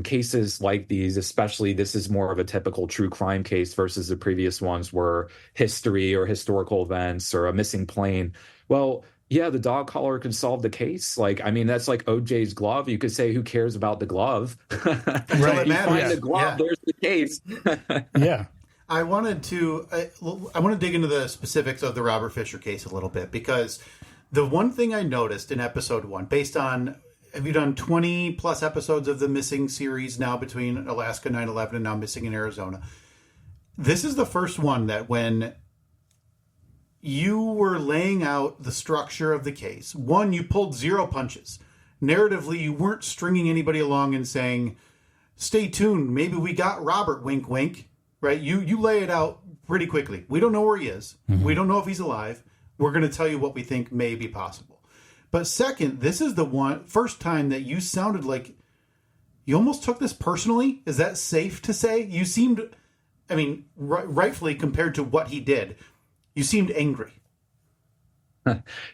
cases like these, especially, this is more of a typical true crime case versus the previous ones were history or historical events or a missing plane. Well, yeah, the dog collar could solve the case. That's like OJ's glove. You could say, who cares about the glove? Right. You find the glove, there's the case. Yeah. I want to dig into the specifics of the Robert Fisher case a little bit, because the one thing I noticed in episode 1, based on, have you done 20 plus episodes of the Missing series now between Alaska 9/11 and now Missing in Arizona? This is the first one that when you were laying out the structure of the case, one, you pulled zero punches. Narratively, you weren't stringing anybody along and saying, stay tuned, maybe we got Robert, wink, wink, right? You lay it out pretty quickly. We don't know where he is. We don't know if he's alive. We're going to tell you what we think may be possible. But second, this is the first time that you sounded like you almost took this personally. Is that safe to say? You seemed, rightfully compared to what he did, you seemed angry.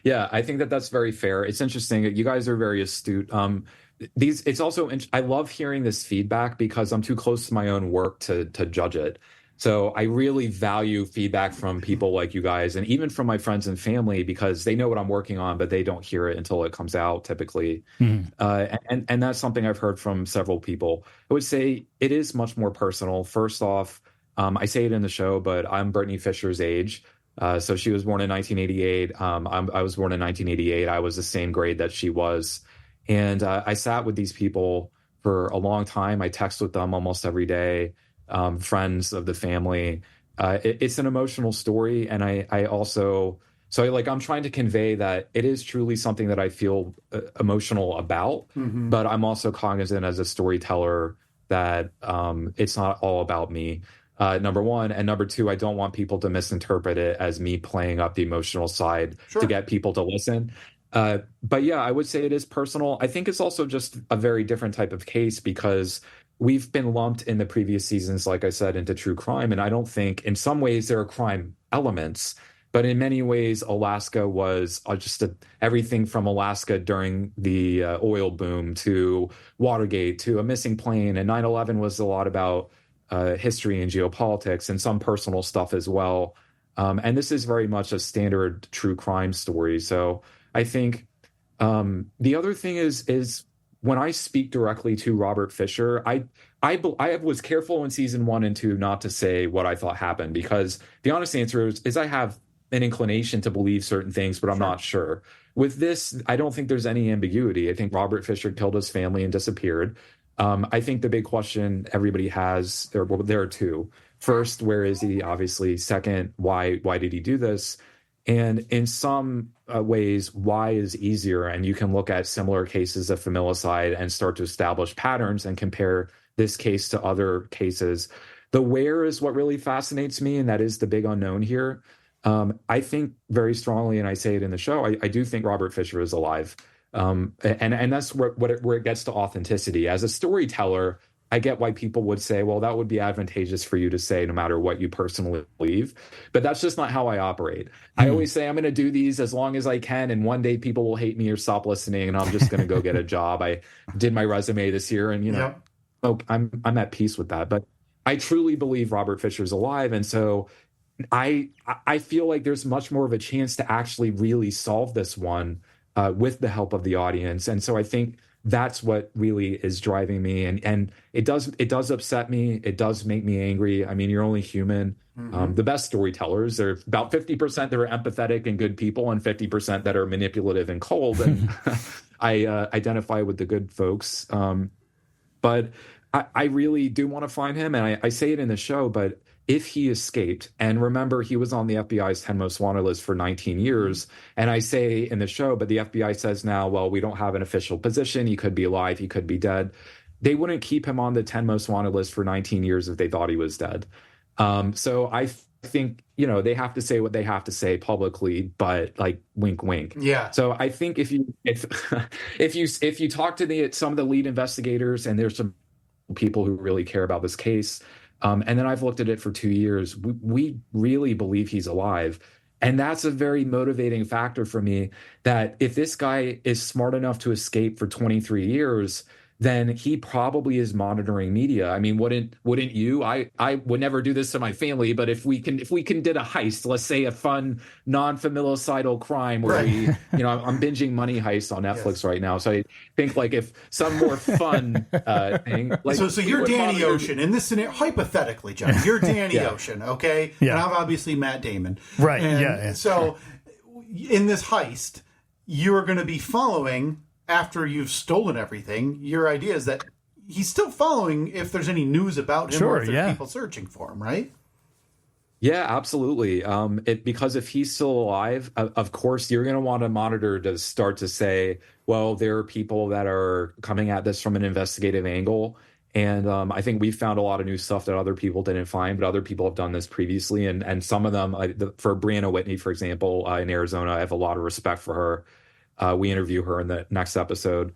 Yeah, I think that's very fair. It's interesting. You guys are very astute. It's also, I love hearing this feedback because I'm too close to my own work to judge it. So I really value feedback from people like you guys, and even from my friends and family, because they know what I'm working on, but they don't hear it until it comes out typically. And that's something I've heard from several people. I would say it is much more personal. First off, I say it in the show, but I'm Brittany Fisher's age. So she was born in 1988. I was born in 1988. I was the same grade that she was. And I sat with these people for a long time. I text with them almost every day, friends of the family. It's an emotional story. And I also, I'm trying to convey that it is truly something that I feel emotional about, but I'm also cognizant as a storyteller that it's not all about me. Number one. And number two, I don't want people to misinterpret it as me playing up the emotional side to get people to listen. But yeah, I would say it is personal. I think it's also just a very different type of case because we've been lumped in the previous seasons, like I said, into true crime. And I don't think in some ways there are crime elements, but in many ways, Alaska was just everything from Alaska during the oil boom to Watergate to a missing plane. And 9/11 was a lot about history and geopolitics and some personal stuff as well. And this is very much a standard true crime story. So I think the other thing is when I speak directly to Robert Fisher, I was careful in season 1 and 2 not to say what I thought happened, because the honest answer is I have an inclination to believe certain things, but I'm not sure. With this, I don't think there's any ambiguity. I think Robert Fisher killed his family and disappeared. I think the big question everybody has, there are two. First, where is he? Obviously. Second, why did he do this? And in some ways, why is easier. And you can look at similar cases of familicide and start to establish patterns and compare this case to other cases. The where is what really fascinates me, and that is the big unknown here. I think very strongly, and I say it in the show, I do think Robert Fisher is alive. And that's where it gets to authenticity. As a storyteller, I get why people would say, well, that would be advantageous for you to say no matter what you personally believe. But that's just not how I operate. I always say I'm going to do these as long as I can, and one day people will hate me or stop listening, and I'm just going to go get a job. I did my resume this year, and I'm at peace with that. But I truly believe Robert Fisher's alive, and so I feel like there's much more of a chance to actually really solve this one with the help of the audience. And so I think that's what really is driving me. And it does upset me. It does make me angry. I mean, you're only human. The best storytellers are about 50% that are empathetic and good people, and 50% that are manipulative and cold. And I identify with the good folks. But I really do want to find him. And I say it in the show, but if he escaped, and remember, he was on the FBI's 10 most wanted list for 19 years. And I say in the show, but the FBI says now, well, we don't have an official position. He could be alive. He could be dead. They wouldn't keep him on the 10 most wanted list for 19 years if they thought he was dead. So I think, they have to say what they have to say publicly, but like wink, wink. Yeah. So I think if you talk to some of the lead investigators, and there's some people who really care about this case, and then I've looked at it for 2 years, we really believe he's alive. And that's a very motivating factor for me, that if this guy is smart enough to escape for 23 years, then he probably is monitoring media. I mean, wouldn't you? I would never do this to my family, but if we can did a heist, let's say a fun non-familicidal crime where I'm binging Money Heist on Netflix right now. So I think like if some more fun thing. Like, so you're Danny Ocean in this scenario, hypothetically, John. You're Danny Ocean, okay? Yeah. And I'm obviously Matt Damon. Right. And so in this heist, you are going to be following. After you've stolen everything, your idea is that he's still following if there's any news about him, or if there are people searching for him, right? Yeah, absolutely. Because if he's still alive, of course, you're going to want to monitor to start to say, well, there are people that are coming at this from an investigative angle. And I think we found a lot of new stuff that other people didn't find, but other people have done this previously. And some of them, for Brianna Whitney, for example, in Arizona, I have a lot of respect for her. We interview her in the next episode.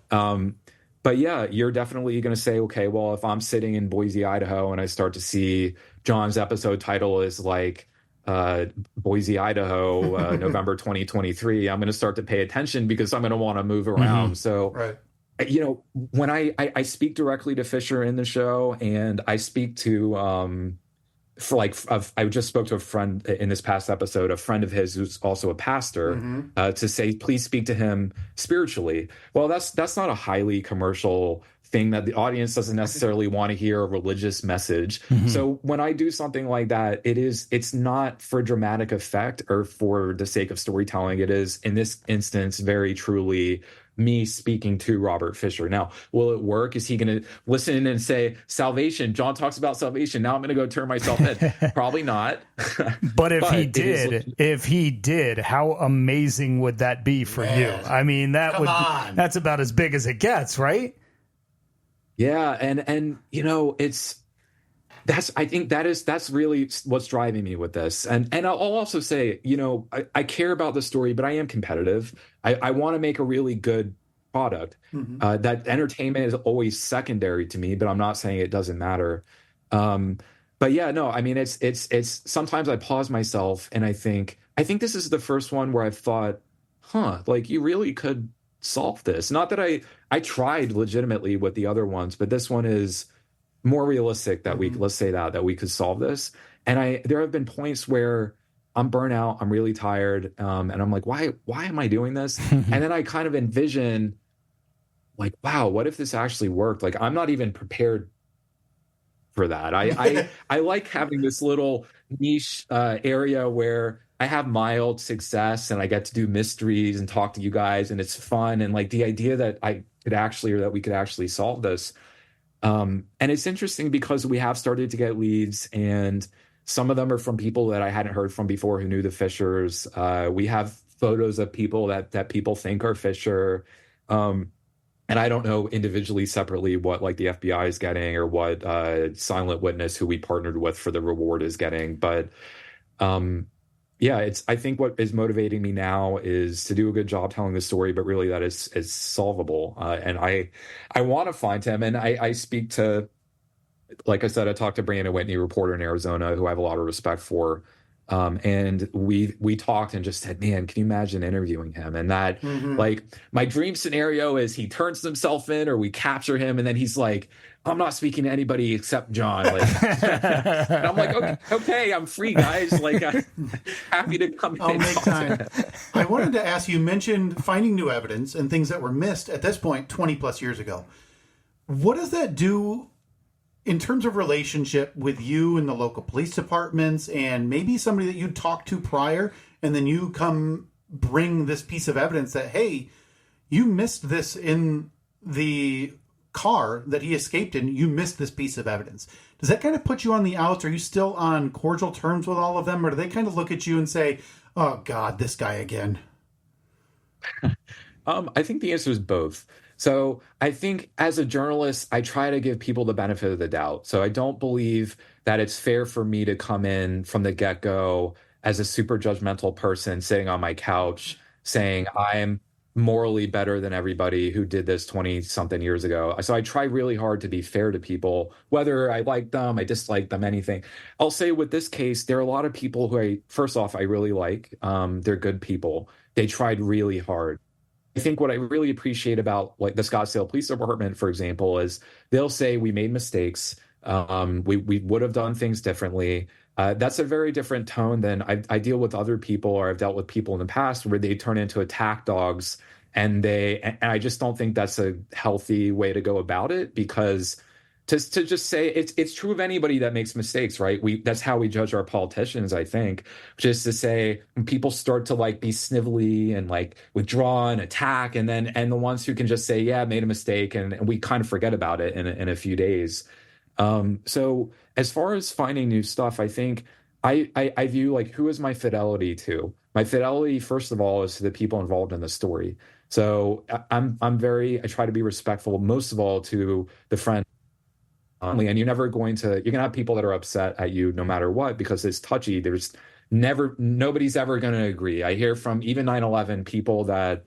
But yeah, you're definitely going to say, okay, well, if I'm sitting in Boise, Idaho, and I start to see John's episode title is like Boise, Idaho, November 2023, I'm going to start to pay attention because I'm going to want to move around. So, when I speak directly to Fisher in the show, and I speak to I just spoke to a friend in this past episode, a friend of his who's also a pastor, to say, please speak to him spiritually. Well, that's not a highly commercial thing that the audience doesn't necessarily want to hear, a religious message. So when I do something like that, it's not for dramatic effect or for the sake of storytelling. It is, in this instance, very truly me speaking to Robert Fisher. Now, will it work? Is he going to listen and say, salvation? John talks about salvation. Now I'm going to go turn myself in. Probably not. But if he did, how amazing would that be for you? I mean, that's about as big as it gets, right? Yeah. And I think that's really what's driving me with this. And I'll also say, I care about the story, but I am competitive. I want to make a really good product. That entertainment is always secondary to me, but I'm not saying it doesn't matter. But yeah, no, I mean, it's sometimes I pause myself and I think this is the first one where I've thought, like you really could solve this. Not that I tried legitimately with the other ones, but this one is more realistic that let's say that we could solve this. And there have been points where I'm burnt out, I'm really tired, and I'm like, why am I doing this? And then I kind of envision, like, wow, what if this actually worked? Like, I'm not even prepared for that. I like having this little niche area where I have mild success and I get to do mysteries and talk to you guys, and it's fun. And like the idea that that we could actually solve this. And it's interesting because we have started to get leads, and some of them are from people that I hadn't heard from before who knew the Fishers. We have photos of people that people think are Fisher. And I don't know individually, separately, what like the FBI is getting or what Silent Witness, who we partnered with for the reward, is getting. But yeah, I think what is motivating me now is to do a good job telling the story, but really that is solvable. And I want to find him. And I speak to, like I said, I talked to Brandon Whitney, reporter in Arizona, who I have a lot of respect for. And we talked and just said, man, can you imagine interviewing him? And that, like, my dream scenario is he turns himself in, or we capture him, and then he's like, I'm not speaking to anybody except John. Like, and I'm like, okay, I'm free, guys. Like, I'm happy to come in. I'll make time. I wanted to ask you mentioned finding new evidence and things that were missed at this point 20 plus years ago. What does that do in terms of relationship with you and the local police departments, and maybe somebody that you talked to prior, and then you come bring this piece of evidence that, hey, you missed this in the car that he escaped in, you missed this piece of evidence. Does that kind of put you on the outs? Are you still on cordial terms with all of them, or do they kind of look at you and say, oh God, this guy again? I think the answer is both. So I think as a journalist, I try to give people the benefit of the doubt. So I don't believe that it's fair for me to come in from the get-go as a super judgmental person sitting on my couch saying I'm morally better than everybody who did this 20-something years ago. So I try really hard to be fair to people, whether I like them, I dislike them, anything. I'll say with this case, there are a lot of people who first off, I really like. They're good people. They tried really hard. I think what I really appreciate about like the Scottsdale Police Department, for example, is they'll say we made mistakes. We would have done things differently. That's a very different tone than I deal with other people, or I've dealt with people in the past where they turn into attack dogs, and I just don't think that's a healthy way to go about it, because to just say it's true of anybody that makes mistakes, right? That's how we judge our politicians, I think, just to say when people start to like be snivelly and like withdraw and attack, and the ones who can just say, yeah, I made a mistake, and we kind of forget about it in a few days. So as far as finding new stuff, I think I view like, who is my fidelity to? My fidelity, first of all, is to the people involved in the story. So I try to be respectful, most of all, to the friend. And you're going to have people that are upset at you no matter what, because it's touchy. Nobody's ever going to agree. I hear from even 9/11 people that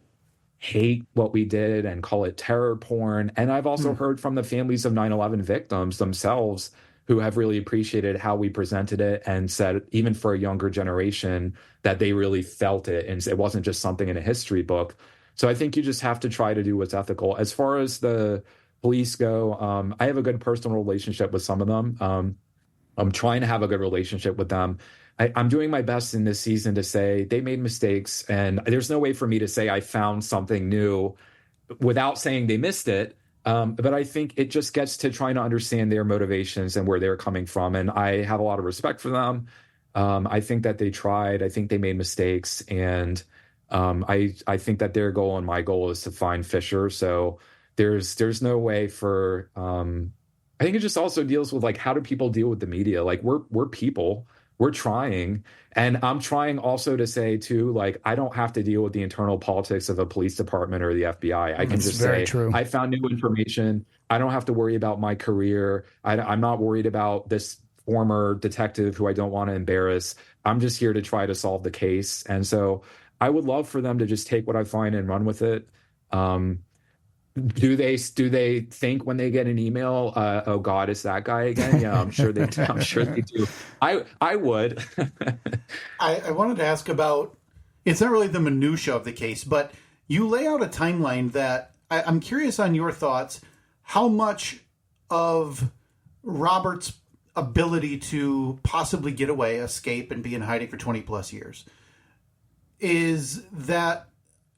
hate what we did and call it terror porn. And I've also heard from the families of 9/11 victims themselves who have really appreciated how we presented it, and said, even for a younger generation, that they really felt it and it wasn't just something in a history book. So I think you just have to try to do what's ethical. As far as the police go, I have a good personal relationship with some of them. I'm trying to have a good relationship with them. I'm doing my best in this season to say they made mistakes, and there's no way for me to say I found something new without saying they missed it. But I think it just gets to trying to understand their motivations and where they're coming from. And I have a lot of respect for them. I think that they tried. I think they made mistakes. And I think that their goal and my goal is to find Fisher. So there's no way for I think it just also deals with like, how do people deal with the media? Like we're people. We're trying. And I'm trying also to say too, like, I don't have to deal with the internal politics of a police department or the FBI. I can just say, true. I found new information. I don't have to worry about my career. I'm not worried about this former detective who I don't want to embarrass. I'm just here to try to solve the case. And so I would love for them to just take what I find and run with it. Do they think when they get an email, oh God, it's that guy again? Yeah, I'm sure they do. I would. I wanted to ask about, it's not really the minutia of the case, but you lay out a timeline that I'm curious on your thoughts. How much of Robert's ability to possibly get away, escape, and be in hiding for 20 plus years, is that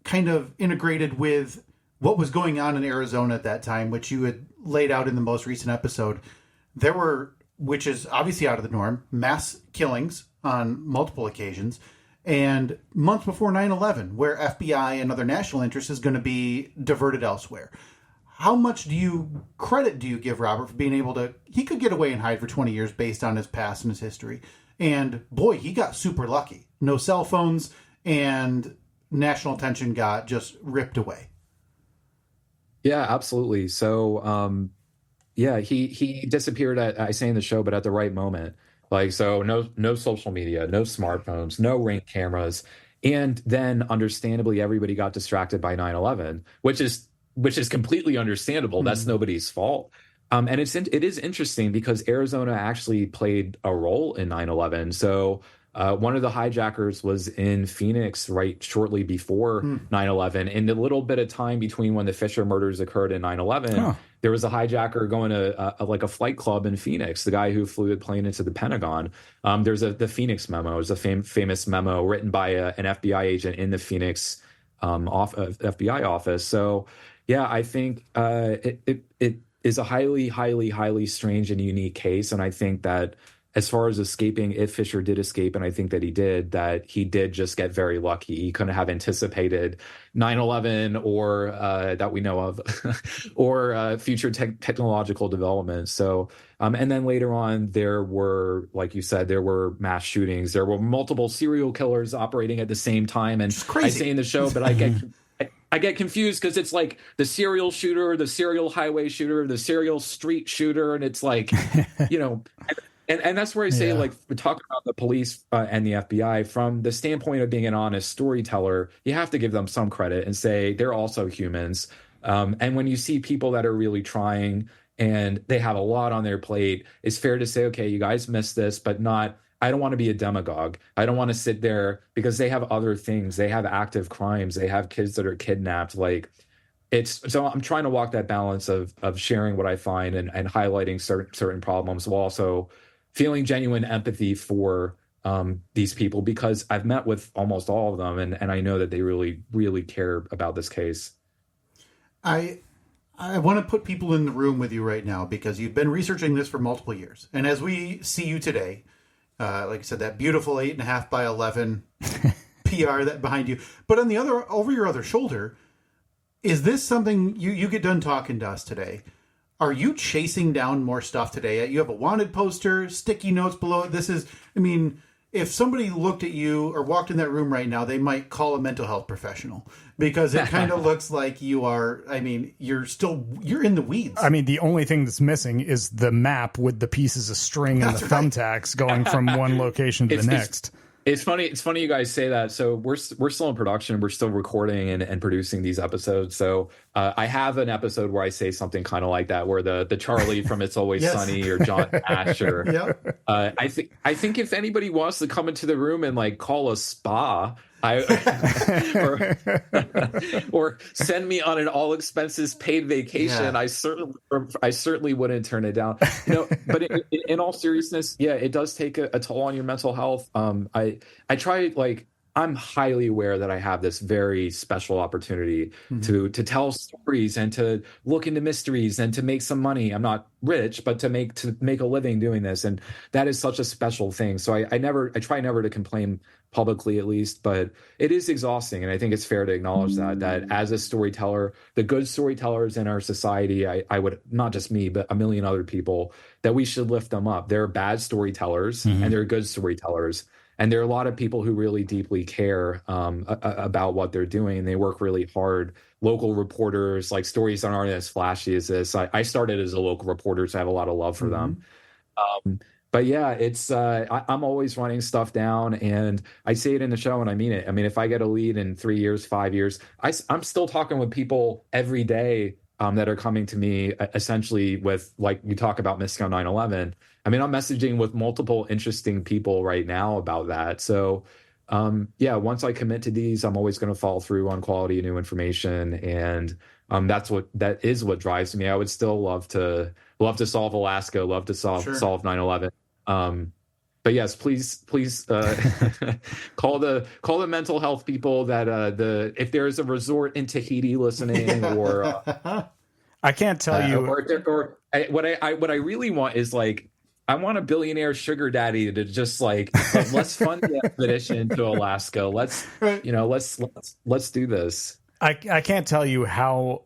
kind of integrated with what was going on in Arizona at that time, which you had laid out in the most recent episode? There were, which is obviously out of the norm, mass killings on multiple occasions, and months before 9/11, where FBI and other national interests is going to be diverted elsewhere. How much credit do you give Robert for being able to, he could get away and hide for 20 years based on his past and his history. And boy, he got super lucky. No cell phones, and national attention got just ripped away. Yeah, absolutely. So, yeah, he disappeared I say in the show, but at the right moment. Like, so no social media, no smartphones, no Ring cameras. And then understandably, everybody got distracted by 9/11, which is completely understandable. That's nobody's fault. And it is interesting because Arizona actually played a role in 9/11. So one of the hijackers was in Phoenix right shortly before 9/11. In the little bit of time between when the Fisher murders occurred and 9/11, there was a hijacker going to like a flight club in Phoenix, the guy who flew the plane into the Pentagon. There's the Phoenix memo. It's a famous memo written by an FBI agent in the Phoenix FBI office. So, yeah, I think it is a highly, highly, highly strange and unique case. And I think that as far as escaping, if Fisher did escape, and I think that he did just get very lucky. He couldn't have anticipated 9/11 or that we know of, or future technological developments. So, and then later on, there were, like you said, there were mass shootings. There were multiple serial killers operating at the same time. And I say in the show, but I get confused because it's like the serial shooter, the serial highway shooter, the serial street shooter, and it's like, you know. And that's where I say, like, we're talking about the police and the FBI from the standpoint of being an honest storyteller, you have to give them some credit and say they're also humans. And when you see people that are really trying and they have a lot on their plate, it's fair to say, okay, you guys missed this, but not, I don't want to be a demagogue. I don't want to sit there because they have other things. They have active crimes. They have kids that are kidnapped. Like, so I'm trying to walk that balance of sharing what I find and highlighting certain problems while also feeling genuine empathy for these people, because I've met with almost all of them, and I know that they really, really care about this case. I want to put people in the room with you right now because you've been researching this for multiple years. And as we see you today, like I said, that beautiful 8.5 by 11 PR that behind you, but on the over your other shoulder, is this something you get done talking to us today? Are you chasing down more stuff today? You have a wanted poster, sticky notes below it. This is, I mean, if somebody looked at you or walked in that room right now, they might call a mental health professional because it kind of looks like you are, I mean, you're in the weeds. I mean, the only thing that's missing is the map with the pieces of string and the thumbtacks going from one location to the next. It's funny you guys say that. So we're still in production. We're still recording and producing these episodes. So I have an episode where I say something kind of like that, where the Charlie from It's Always Sunny or John Asher. I think if anybody wants to come into the room and like call a spa, or send me on an all expenses paid vacation, I certainly wouldn't turn it down. You know, but in all seriousness, yeah, it does take a toll on your mental health. I try, like, I'm highly aware that I have this very special opportunity to tell stories and to look into mysteries and to make some money. I'm not rich, but to make a living doing this, and that is such a special thing. So I try never to complain publicly, at least, but it is exhausting, and I think it's fair to acknowledge that as a storyteller, the good storytellers in our society, I would, not just me, but a million other people, that we should lift them up. There are bad storytellers and there are good storytellers. And there are a lot of people who really deeply care about what they're doing. They work really hard. Local reporters, like, stories that aren't as flashy as this. I started as a local reporter, so I have a lot of love for them. But yeah, it's I'm always running stuff down, and I say it in the show and I mean it. I mean, if I get a lead in 3 years, 5 years, I'm still talking with people every day that are coming to me essentially with, like, you talk about missing on 9/11. I mean, I'm messaging with multiple interesting people right now about that. So, yeah, once I commit to these, I'm always going to follow through on quality new information, and that is what drives me. I would still love to solve Alaska, love to solve 9/11. But yes, please call the mental health people that if there's a resort in Tahiti listening, or I can't tell you, what I really want is, like, I want a billionaire sugar daddy to just, like, let's fund the expedition to Alaska. Let's do this. I can't tell you how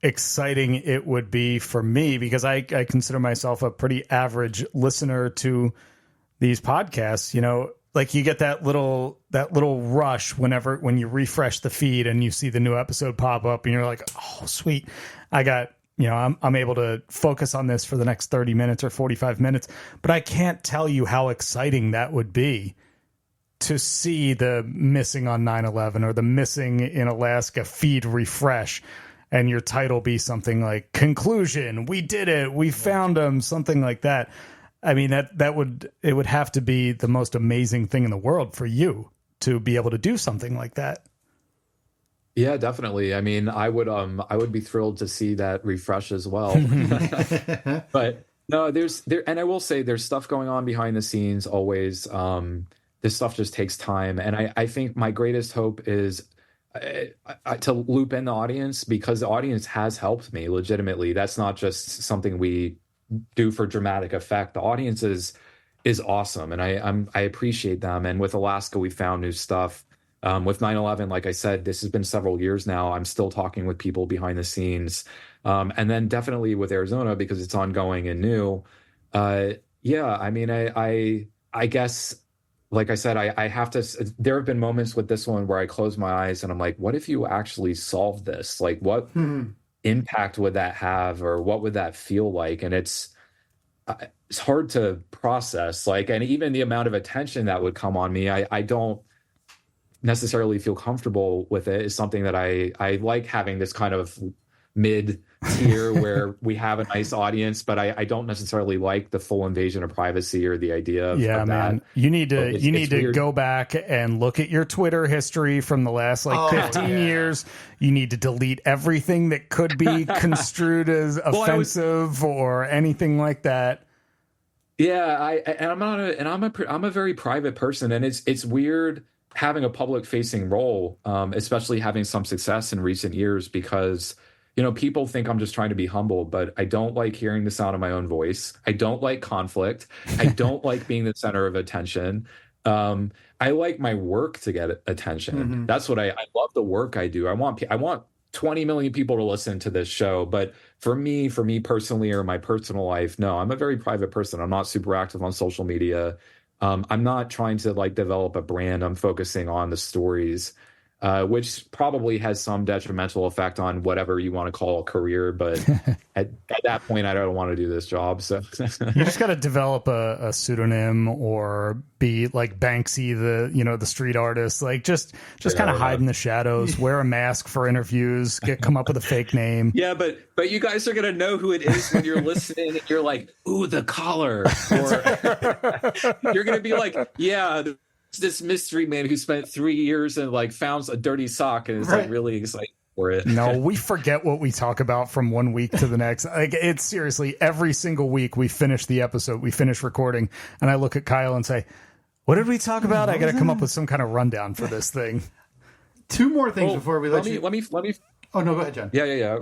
exciting it would be for me, because I consider myself a pretty average listener to these podcasts. You know, Like you get that little rush when you refresh the feed and you see the new episode pop up and you're like, oh, sweet. I'm able to focus on this for the next 30 minutes or 45 minutes, but I can't tell you how exciting that would be to see the missing on 9/11 or the missing in Alaska feed refresh and your title be something like conclusion. We did it. We found them. Something like that. I mean, it would have to be the most amazing thing in the world for you to be able to do something like that. Yeah, definitely. I mean, I would be thrilled to see that refresh as well. But no, and I will say there's stuff going on behind the scenes always. This stuff just takes time. And I think my greatest hope is to loop in the audience, because the audience has helped me legitimately. That's not just something we do for dramatic effect. The audience is awesome, and I appreciate them. And with Alaska, we found new stuff. With 9/11, like I said, this has been several years now. I'm still talking with people behind the scenes, and then definitely with Arizona, because it's ongoing and new. Yeah, I mean, I guess, like I said, I have to. There have been moments with this one where I close my eyes and I'm like, what if you actually solved this? Like, what impact would that have, or what would that feel like? And it's hard to process. Like, and even the amount of attention that would come on me, I don't necessarily feel comfortable with it. Is something that I like having this kind of mid tier where we have a nice audience, but I don't necessarily like the full invasion of privacy or the idea of that. Man, you need to go back and look at your Twitter history from the last 15 years. You need to delete everything that could be construed as offensive or anything like that. Yeah, I'm a very private person, and it's weird having a public facing role, especially having some success in recent years, because people think I'm just trying to be humble, but I don't like hearing the sound of my own voice. I don't like conflict. I don't like being the center of attention. I like my work to get attention. Mm-hmm. That's what I love the work I do. I want 20 million people to listen to this show, but for me personally, or my personal life, no, I'm a very private person. I'm not super active on social media. I'm not trying to develop a brand. I'm focusing on the stories, which probably has some detrimental effect on whatever you want to call a career. But at that point, I don't want to do this job. So you just got to develop a pseudonym, or be like Banksy, the street artist. Like just kind of hide in the shadows, wear a mask for interviews, come up with a fake name. Yeah, but you guys are gonna know who it is when you're listening. And you're like, ooh, the collar, or you're gonna be like, yeah. This mystery man who spent 3 years and found a dirty sock and is really excited for it. No, we forget what we talk about from one week to the next. It's seriously every single week we finish the episode, we finish recording, and I look at Kyle and say, "What did we talk about?" I got to come up with some kind of rundown for this thing. Two more things before we let me. Oh no, go ahead, John. Yeah.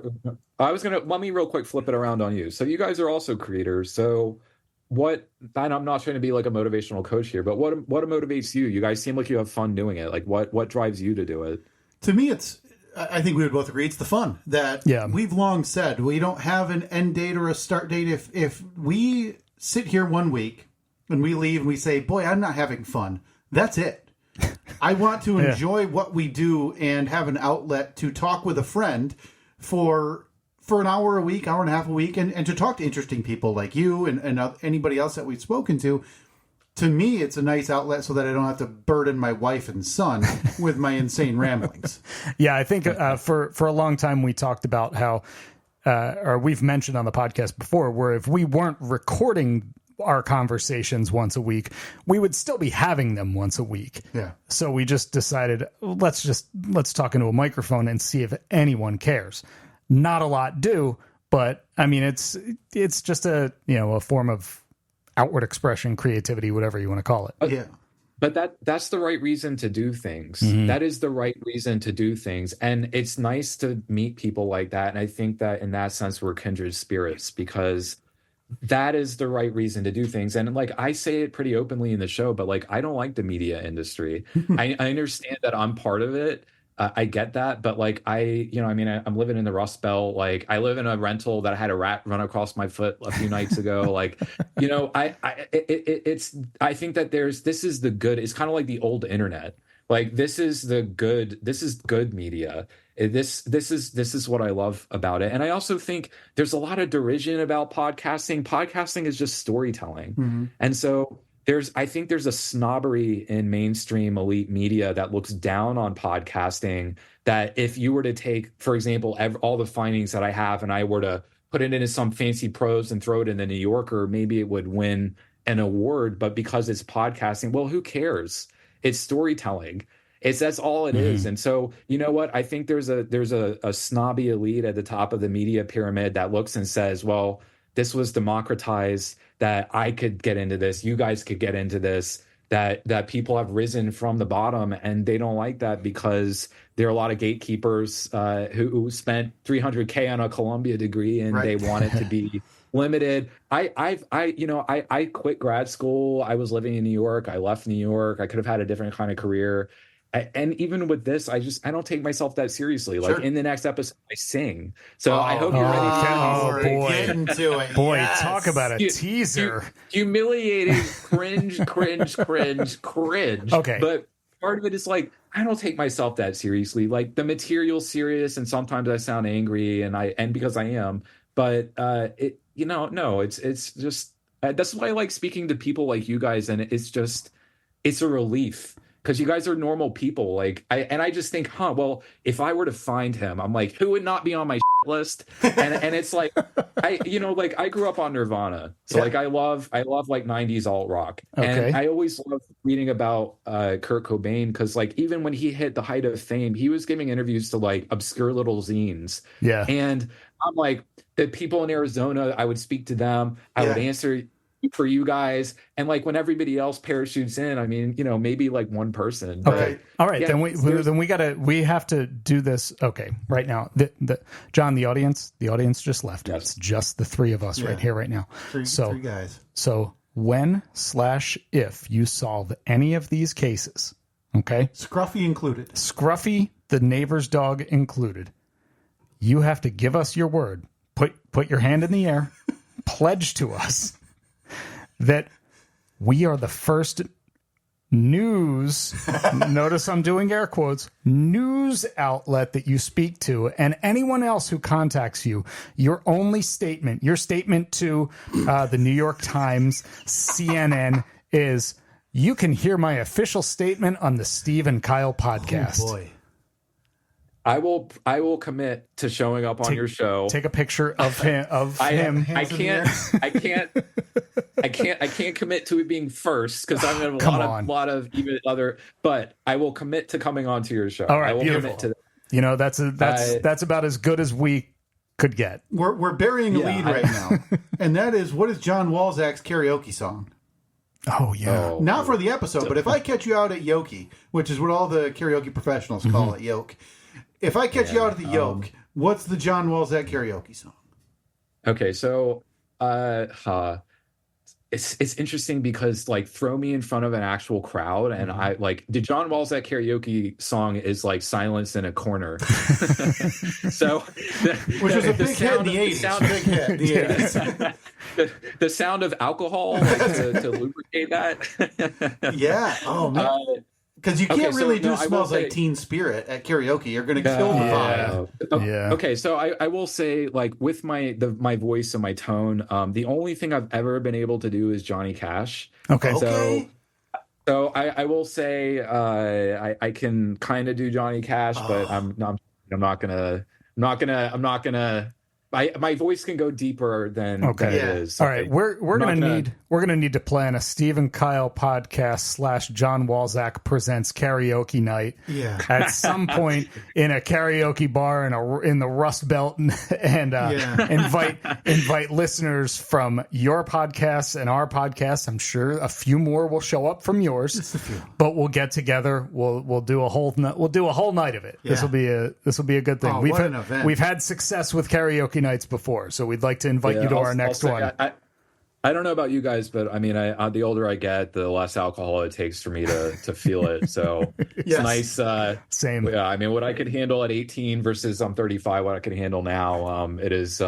I was let me real quick flip it around on you. So you guys are also creators. So and I'm not trying to be like a motivational coach here, but what motivates you? You guys seem like you have fun doing it. Like what drives you to do it? To me, I think we would both agree, it's the fun that we've long said. We don't have an end date or a start date. If we sit here one week and we leave and we say, boy, I'm not having fun, that's it. I want to enjoy what we do and have an outlet to talk with a friend for an hour a week, hour and a half a week, and to talk to interesting people like you and anybody else that we've spoken to. To me, it's a nice outlet so that I don't have to burden my wife and son with my insane ramblings. Yeah, I think for a long time we talked about how, or we've mentioned on the podcast before, where if we weren't recording our conversations once a week, we would still be having them once a week. Yeah. So we just decided, let's talk into a microphone and see if anyone cares. Not a lot do, but I mean, it's just a form of outward expression, creativity, whatever you want to call it. Yeah. But that's the right reason to do things. Mm-hmm. That is the right reason to do things. And it's nice to meet people like that. And I think that in that sense, we're kindred spirits, because that is the right reason to do things. And I say it pretty openly in the show, but I don't like the media industry. I understand that I'm part of it. I get that, but like I'm living in the Rust Belt. Like I live in a rental that I had a rat run across my foot a few nights ago. Like, I think that this is the good. It's kind of like the old internet. Like this is good media. This is what I love about it. And I also think there's a lot of derision about podcasting. Podcasting is just storytelling. Mm-hmm. And so I think there's a snobbery in mainstream elite media that looks down on podcasting, that if you were to take, for example, all the findings that I have and I were to put it into some fancy prose and throw it in the New Yorker, maybe it would win an award. But because it's podcasting, well, who cares? It's storytelling. That's all it is. And so, you know what? I think there's a snobby elite at the top of the media pyramid that looks and says, well, this was democratized, that I could get into this, you guys could get into this, that people have risen from the bottom, and they don't like that because there are a lot of gatekeepers who spent $300K on a Columbia degree and they want it to be limited. I quit grad school. I was living in New York. I left New York. I could have had a different kind of career. And even with this, I don't take myself that seriously. Like in the next episode, I sing. So I hope you're ready. Boy, get into it. Boy, talk about a teaser. Humiliating, cringe. Okay. But part of it is like, I don't take myself that seriously. Like the material's serious, and sometimes I sound angry, and because I am. But it's just that's why I like speaking to people like you guys, and it's a relief. Because you guys are normal people, like I just think, well, if I were to find him, I'm like, who would not be on my list? And it's like, I grew up on Nirvana, so like I love like 90s alt rock, and I always loved reading about Kurt Cobain, because like even when he hit the height of fame, he was giving interviews to like obscure little zines, and I'm like, the people in Arizona, I would speak to them, I would answer for you guys, and like when everybody else parachutes in, I mean, maybe like one person. Okay, all right, then we have to do this. Okay, right now, John, the audience just left. Yes. It's just the three of us right here, right now. Three guys. So when/if you solve any of these cases, okay, Scruffy, the neighbor's dog included, you have to give us your word. Put your hand in the air, pledge to us that we are the first news, notice I'm doing air quotes, news outlet that you speak to, and anyone else who contacts you, your statement to the New York Times, CNN is, you can hear my official statement on the Steve and Kyle podcast. Oh boy. I will commit to showing up on your show. Take a picture of him. I can't commit to it being first, because I'm going to have a lot of even other. But I will commit to coming onto your show. All right, I will beautiful. commit to that. That's about as good as we could get. We're burying a lead right now, and that is, what is John Walzak's karaoke song? Oh yeah, not for the episode, but if I catch you out at Yoki, which is what all the karaoke professionals call it, Yoke. If I catch you out at the Yoke, what's the John Walzak karaoke song? Okay, so it's interesting because like throw me in front of an actual crowd, and I like the John Walzak karaoke song is like Silence in a Corner. So which was a big hit in the 80s. The sound of alcohol, like, to lubricate that. Yeah. Oh man. Because you can't really do Smells Like Teen Spirit at karaoke. You're going to kill the vibe. Yeah. Okay, so I will say, like, with my voice and my tone, the only thing I've ever been able to do is Johnny Cash. Okay. So I will say I can kind of do Johnny Cash, but I'm not gonna. My voice can go deeper than it is. All right, we're gonna need to plan a Steve and Kyle podcast / John Walzak presents karaoke night. Yeah. At some point in a karaoke bar in the Rust Belt, and invite listeners from your podcast and our podcast. I'm sure a few more will show up from yours. Just a few. But we'll get together. We'll do a whole night of it. Yeah. This will be a good thing. We've had success with karaoke nights before, so we'd like to invite you to our next one. I don't know about you guys, but I mean, the older I get, the less alcohol it takes for me to feel it. So it's nice. Same. Yeah, I mean, what I could handle at 18 versus I'm 35, what I can handle now, it is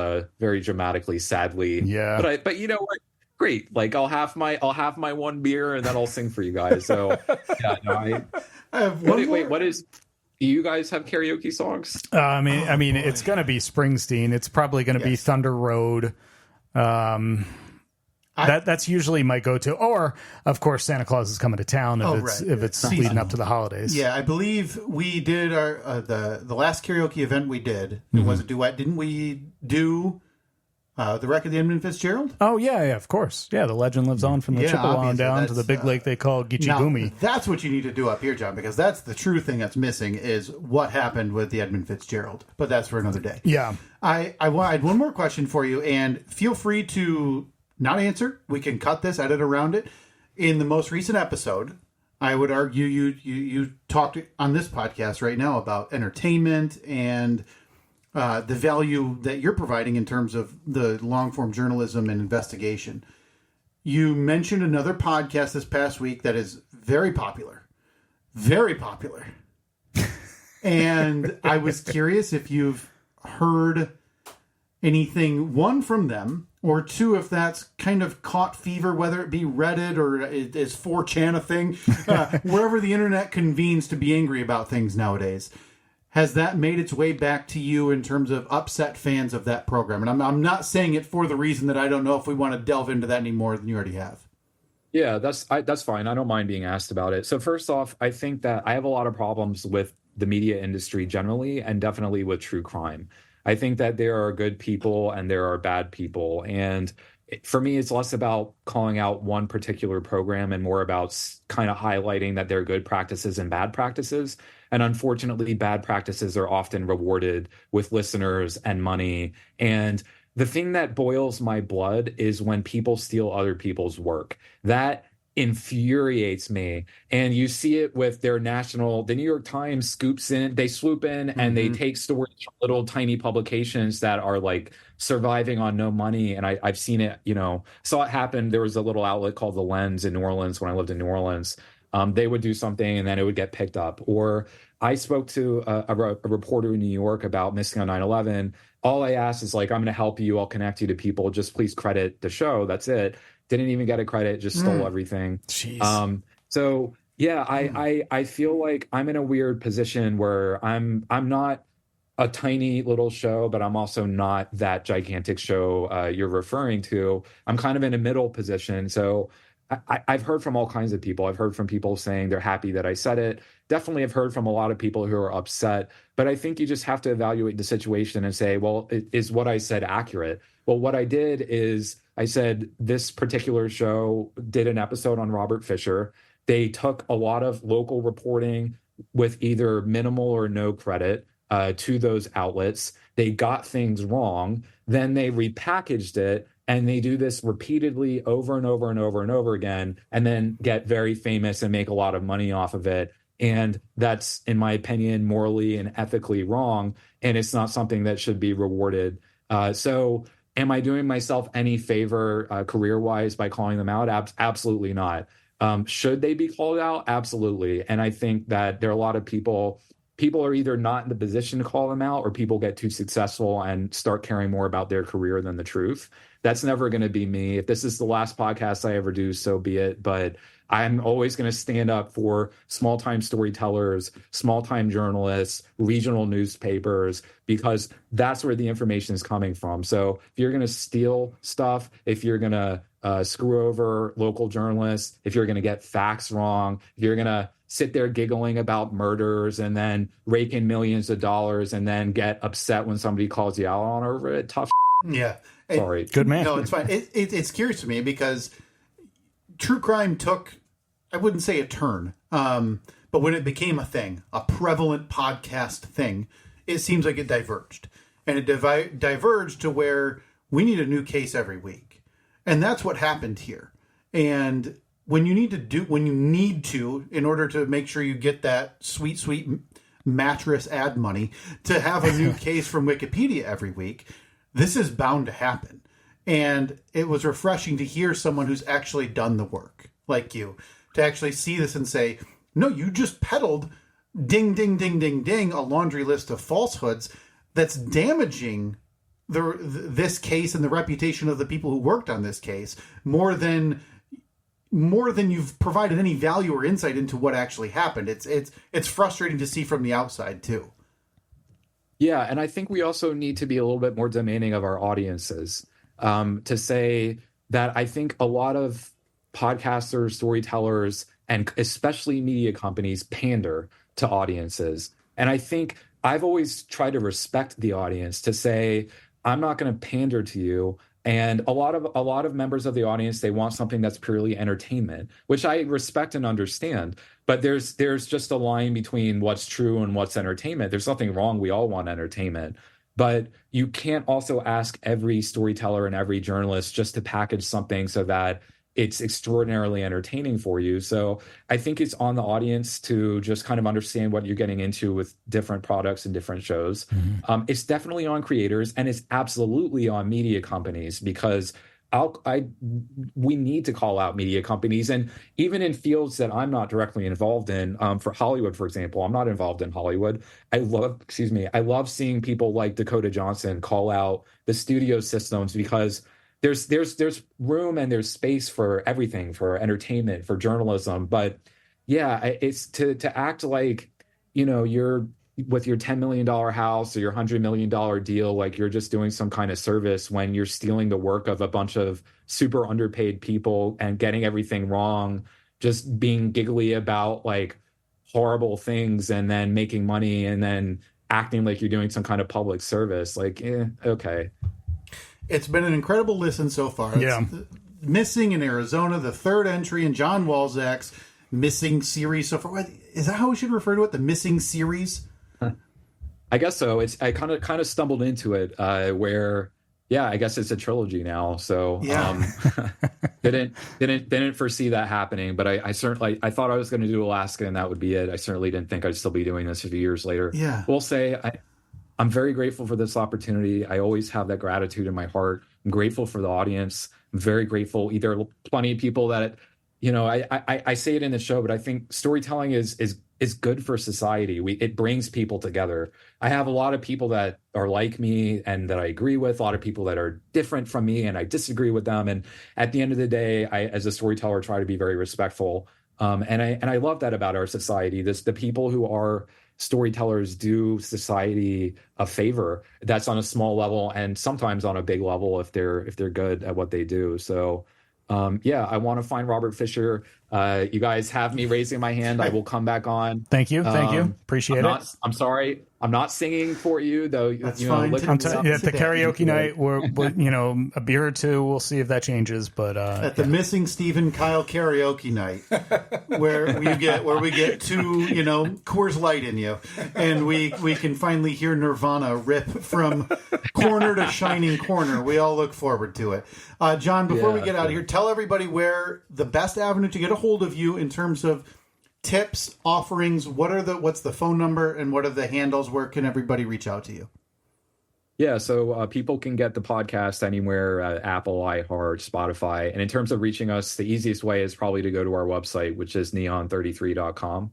very dramatically, sadly. Yeah. But you know what? Great. Like I'll have my one beer and then I'll sing for you guys. So yeah, no, I have one more. Wait, what is? Do you guys have karaoke songs? I mean, it's going to be Springsteen. It's probably going to be Thunder Road. That's usually my go-to. Or, of course, Santa Claus is coming to town if it's leading up to the holidays. Yeah, I believe we did our the last karaoke event we did. It was a duet. Didn't we do the Wreck of the Edmund Fitzgerald? Oh, yeah, of course. Yeah, the legend lives on from the Chippewa down to the big lake they call Gitchigumi. That's what you need to do up here, John, because that's the true thing that's missing is what happened with the Edmund Fitzgerald. But that's for another day. Yeah. I had one more question for you, and feel free to not answer. We can cut this, edit around it. In the most recent episode, I would argue you talked on this podcast right now about entertainment and the value that you're providing in terms of the long-form journalism and investigation. You mentioned another podcast this past week that is very popular. Very popular. And I was curious if you've heard anything, one, from them, or two, if that's kind of caught fever, whether it be Reddit or is 4chan a thing, wherever the internet convenes to be angry about things nowadays. Has that made its way back to you in terms of upset fans of that program? And I'm not saying it for the reason that I don't know if we want to delve into that any more than you already have. Yeah, that's fine. I don't mind being asked about it. So first off, I think that I have a lot of problems with the media industry generally, and definitely with true crime. I think that there are good people and there are bad people. And for me, it's less about calling out one particular program and more about kind of highlighting that there are good practices and bad practices. And unfortunately, bad practices are often rewarded with listeners and money. And the thing that boils my blood is when people steal other people's work. That infuriates me. And you see it with the New York Times they swoop in and they take stories from little tiny publications that are like surviving on no money. And I've seen it, saw it happen. There was a little outlet called The Lens in New Orleans when I lived in New Orleans. They would do something and then it would get picked up. Or I spoke to a reporter in New York about missing on 9/11. All I asked is like, I'm going to help you. I'll connect you to people. Just please credit the show. That's it. Didn't even get a credit. Just stole everything. Jeez. So yeah, I feel like I'm in a weird position where I'm not a tiny little show, but I'm also not that gigantic show you're referring to. I'm kind of in a middle position. So I've heard from all kinds of people. I've heard from people saying they're happy that I said it. Definitely have heard from a lot of people who are upset. But I think you just have to evaluate the situation and say, well, is what I said accurate? Well, what I did is I said this particular show did an episode on Robert Fisher. They took a lot of local reporting with either minimal or no credit to those outlets. They got things wrong. Then they repackaged it. And they do this repeatedly over and over and over and over again, and then get very famous and make a lot of money off of it. And that's, in my opinion, morally and ethically wrong. And it's not something that should be rewarded. So am I doing myself any favor career-wise by calling them out? Absolutely not. Should they be called out? Absolutely. And I think that there are a lot of people are either not in the position to call them out, or people get too successful and start caring more about their career than the truth. That's never going to be me. If this is the last podcast I ever do, so be it. But I'm always going to stand up for small-time storytellers, small-time journalists, regional newspapers, because that's where the information is coming from. So if you're going to steal stuff, if you're going to screw over local journalists, if you're going to get facts wrong, if you're going to sit there giggling about murders and then rake in millions of dollars and then get upset when somebody calls you out on over it, tough. Yeah. Sorry. Good man. No, it's fine. It's curious to me because true crime took, I wouldn't say a turn, but when it became a thing, a prevalent podcast thing, it seems like it diverged. And it diverged to where we need a new case every week. And that's what happened here. And when you need to, in order to make sure you get that sweet mattress ad money, to have a new case from Wikipedia every week, this is bound to happen. And it was refreshing to hear someone who's actually done the work, like you, to actually see this and say, no, you just peddled ding, ding, ding, ding, ding, a laundry list of falsehoods that's damaging this case and the reputation of the people who worked on this case more than you've provided any value or insight into what actually happened. It's frustrating to see from the outside too. Yeah, and I think we also need to be a little bit more demanding of our audiences. To say that I think a lot of podcasters, storytellers, and especially media companies pander to audiences. And I think I've always tried to respect the audience, to say, I'm not going to pander to you. And a lot of members of the audience, they want something that's purely entertainment, which I respect and understand. But there's just a line between what's true and what's entertainment. There's nothing wrong. We all want entertainment. But you can't also ask every storyteller and every journalist just to package something so that it's extraordinarily entertaining for you. So I think it's on the audience to just kind of understand what you're getting into with different products and different shows. Mm-hmm. It's definitely on creators, and it's absolutely on media companies, because we need to call out media companies. And even in fields that I'm not directly involved in, for Hollywood, for example, I'm not involved in Hollywood. I love seeing people like Dakota Johnson call out the studio systems, because there's room and there's space for everything, for entertainment, for journalism. But yeah, it's to act like, you're with your $10 million house or your $100 million deal, like you're just doing some kind of service, when you're stealing the work of a bunch of super underpaid people and getting everything wrong, just being giggly about like horrible things and then making money and then acting like you're doing some kind of public service. Like, okay. It's been an incredible listen so far. Yeah. Missing in Arizona, the third entry in John Walzak's Missing series so far. Is that how we should refer to it? The Missing series? I guess so. I kind of stumbled into it where, I guess it's a trilogy now. So didn't foresee that happening. But I certainly thought I was going to do Alaska and that would be it. I certainly didn't think I'd still be doing this a few years later. Yeah, we'll say I'm very grateful for this opportunity. I always have that gratitude in my heart. I'm grateful for the audience. I'm very grateful. Either plenty of people that, I say it in the show, but I think storytelling is good for society. It brings people together. I have a lot of people that are like me and that I agree with, a lot of people that are different from me and I disagree with them. And at the end of the day, I, as a storyteller, try to be very respectful. And I love that about our society. The people who are storytellers do society a favor. That's on a small level and sometimes on a big level if they're good at what they do. So I want to find Robert Fisher. You guys have me raising my hand. I will come back on. Thank you. Appreciate it. I'm sorry. I'm not singing for you, though. That's fine. At the karaoke night, we're a beer or two. We'll see if that changes. But at the Missing Stephen Kyle karaoke night, where we get two, Coors Light in you, and we can finally hear Nirvana rip from corner to shining corner. We all look forward to it. John, before we get out of here, tell everybody where the best avenue to get a hold of you in terms of tips, offerings. What's the phone number and what are the handles? Where can everybody reach out to you? Yeah, so people can get the podcast anywhere, Apple, iHeart, Spotify. And in terms of reaching us, the easiest way is probably to go to our website, which is neon33.com.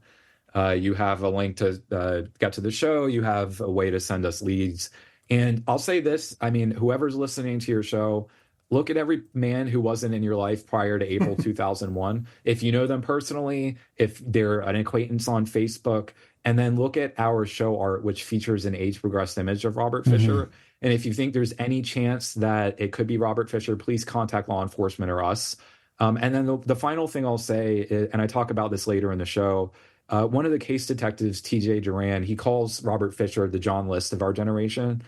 You have a link to get to the show. You have a way to send us leads. And I'll say this, whoever's listening to your show, look at every man who wasn't in your life prior to April 2001. If you know them personally, if they're an acquaintance on Facebook, and then look at our show art, which features an age-progressed image of Robert Fisher. And if you think there's any chance that it could be Robert Fisher, please contact law enforcement or us. And then the final thing I'll say, is, and I talk about this later in the show, one of the case detectives, TJ Duran, he calls Robert Fisher the John List of our generation.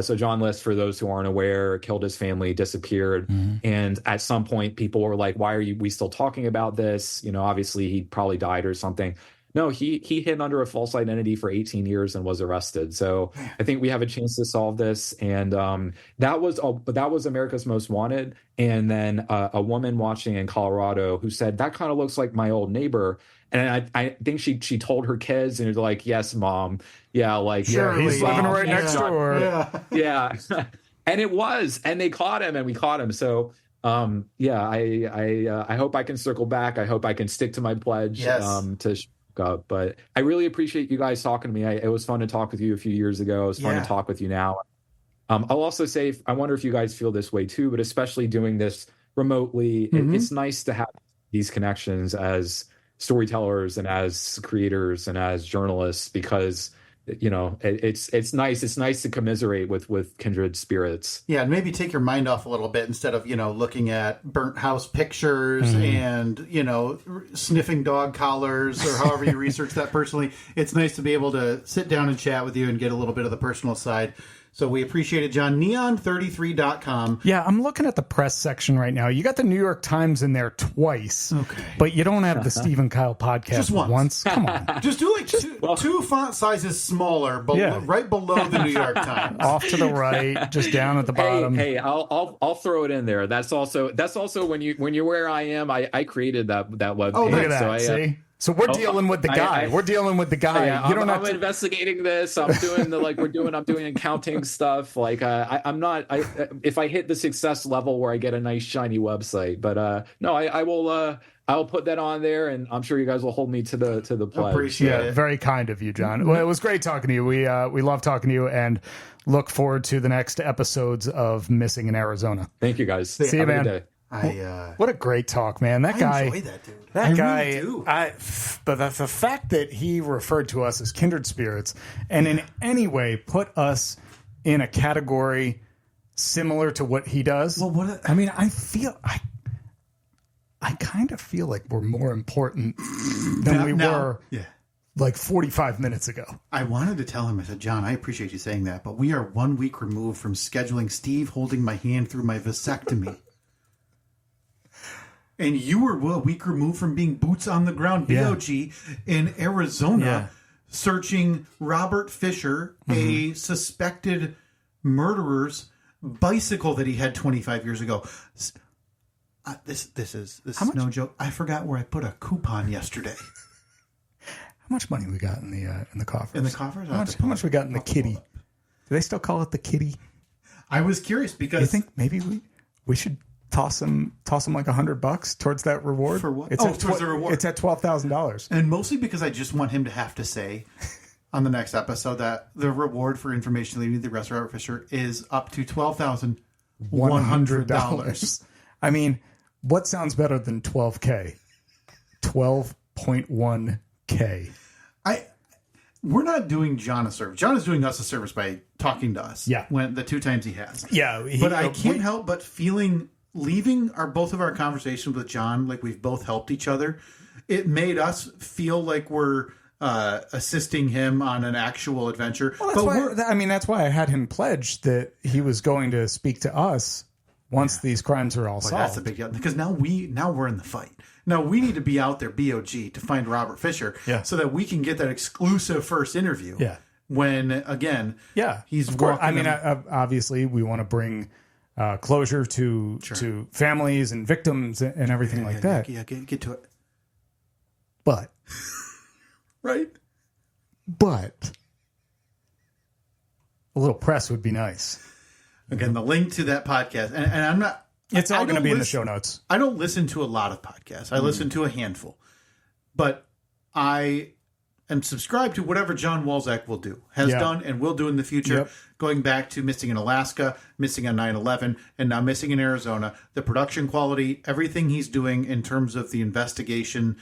So John List, for those who aren't aware, killed his family, disappeared. And at some point, people were like, why are we still talking about this? Obviously, he probably died or something. No, he hid under a false identity for 18 years and was arrested. So I think we have a chance to solve this. And that was America's Most Wanted. And then a woman watching in Colorado who said, that kind of looks like my old neighbor. And I think she told her kids, and they're like, yes, Mom. Yeah, like, sure, he's living right next door. Yeah. And it was, and they caught him, and we caught him. So, I hope I can circle back. I hope I can stick to my pledge. To up. But I really appreciate you guys talking to me. It was fun to talk with you a few years ago. It was fun to talk with you now. I'll also say, I wonder if you guys feel this way too, but especially doing this remotely, it's nice to have these connections as storytellers and as creators and as journalists, because it's nice. It's nice to commiserate with kindred spirits. Yeah, and maybe take your mind off a little bit instead of, looking at burnt house pictures and, sniffing dog collars or however you research that personally. It's nice to be able to sit down and chat with you and get a little bit of the personal side. So we appreciate it, John. Neon33.com. Yeah, I'm looking at the press section right now. You got the New York Times in there twice. Okay. But you don't have the Steve and Kyle podcast just once. Come on. Just do two font sizes smaller, right below the New York Times. Off to the right, just down at the bottom. Hey, I'll throw it in there. That's also when you're where I am. I created that web page. Oh, look at that. See? So we're dealing with the guy. We're dealing with the guy. Yeah, I'm investigating this. I'm doing I'm doing accounting stuff. Like I'm not. If I hit the success level where I get a nice shiny website, but no, I will. I'll put that on there, and I'm sure you guys will hold me to the pledge. Appreciate it. Very kind of you, John. Well, it was great talking to you. We love talking to you, and look forward to the next episodes of Missing in Arizona. Thank you, guys. See you, man. Good day. What a great talk, man! That guy, enjoy that dude. That guy, really do. But the fact that he referred to us as kindred spirits and in any way put us in a category similar to what he does. Well, I kind of feel like we're more important than we were like 45 minutes ago. I wanted to tell him, I said, John, I appreciate you saying that, but we are 1 week removed from scheduling Steve holding my hand through my vasectomy. And you were a week removed from being boots on the ground, BOG, in Arizona, searching Robert Fisher, a suspected murderer's bicycle that he had 25 years ago. This is no joke. I forgot where I put a coupon yesterday. How much money we got in the coffers? In the coffers? How much we got in the kitty? Do they still call it the kitty? I was curious because you think maybe we should toss him like $100 towards that reward. For what? Towards the reward. It's at $12,000. And mostly because I just want him to have to say on the next episode that the reward for information leading to the arrest of Robert Fisher is up to $12,100. I mean, what sounds better than $12K? $12.1K. We're not doing John a service. John is doing us a service by talking to us. Yeah. When the 2 times he has. Yeah. But I can't help but leaving both of our conversations with John, like we've both helped each other. It made us feel like we're assisting him on an actual adventure. Well, that's why I had him pledge that he was going to speak to us once these crimes are all solved. That's a big deal because now we're in the fight. Now we need to be out there, BOG, to find Robert Fisher, so that we can get that exclusive first interview. Yeah. When again, he's of course. Obviously, we want to bring closure to families and victims and everything like that. Yeah, get to it. But right. But a little press would be nice. Again, the link to that podcast, and I'm not. It's all going to be in the show notes. I don't listen to a lot of podcasts. I listen to a handful. But I am subscribed to whatever John Walczak has done, and will do in the future. Yep. Going back to Missing in Alaska, Missing on 9/11, and now Missing in Arizona. The production quality, everything he's doing in terms of the investigation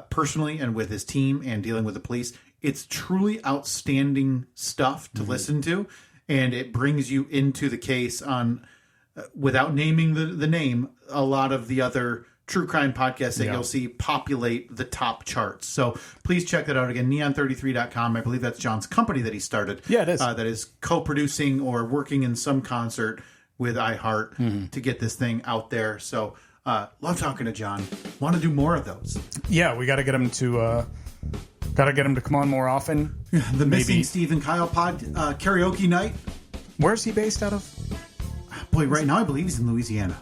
personally and with his team and dealing with the police, it's truly outstanding stuff to listen to. And it brings you into the case on... without naming the name, a lot of the other true crime podcasts that you'll see populate the top charts. So please check that out again, neon33.com. I believe that's John's company that he started. Yeah, it is. That is co-producing or working in some concert with iHeart to get this thing out there. So love talking to John. Want to do more of those. Yeah, we got to get him to... to come on more often. The Missing Steve and Kyle karaoke night. Where's he based out of? Boy, right now I believe he's in Louisiana.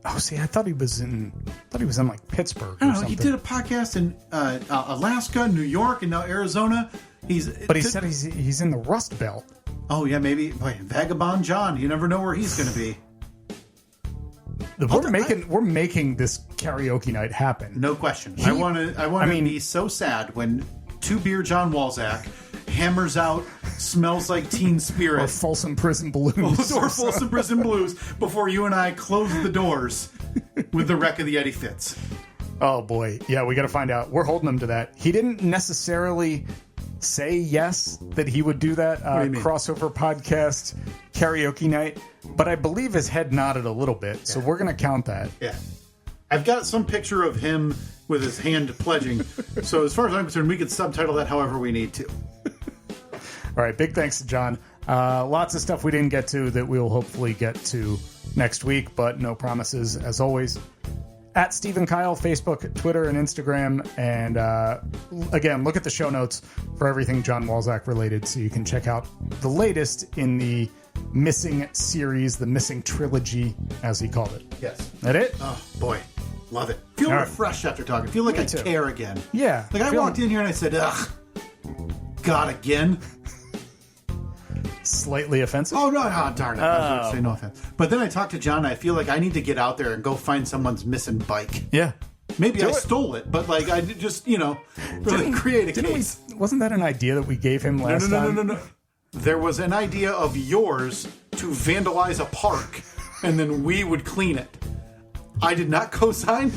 Oh, see, I thought he was in like Pittsburgh. I don't know. He did a podcast in Alaska, New York, and now Arizona. But he said he's in the Rust Belt. Oh, yeah, maybe. Boy, Vagabond John. You never know where he's going to be. We're making this karaoke night happen. No question. I want to be so sad when Two Beer John Walzak hammers out Smells Like Teen Spirit. Or Folsom Prison Blues. or Folsom Prison Blues before you and I close the doors with the wreck of the Eddie Fitz. Oh, boy. Yeah, we got to find out. We're holding him to that. He didn't necessarily say yes that he would do that crossover podcast karaoke night, but I believe his head nodded a little bit, so we're going to count that. Yeah. I've got some picture of him with his hand pledging, so as far as I'm concerned, we could subtitle that however we need to. All right, big thanks to John. Lots of stuff we didn't get to that we'll hopefully get to next week, but no promises as always. At Steve and Kyle, Facebook, Twitter, and Instagram. And again, look at the show notes for everything John Walzak related so you can check out the latest in the Missing series, the Missing trilogy, as he called it. Yes. That it? Oh, boy. Love it. Feel refreshed after talking. Feel like I care again. Yeah. Like I walked in here and I said, ugh, God, again? Slightly offensive? Oh, no, darn it. I was going to say no offense. But then I talked to John and I feel like I need to get out there and go find someone's missing bike. Yeah. Maybe I stole it, but like I just, really create a case. Wasn't that an idea that we gave him last time? No. There was an idea of yours to vandalize a park and then we would clean it. I did not co-sign.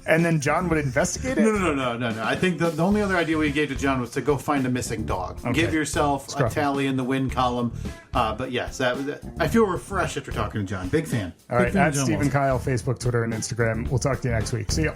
And then John would investigate it? No. I think the only other idea we gave to John was to go find a missing dog. Okay. Give yourself a tally in the win column. But yes, I feel refreshed after talking to John. Big fan. All right, at Steve and Kyle, Facebook, Twitter, and Instagram. We'll talk to you next week. See ya.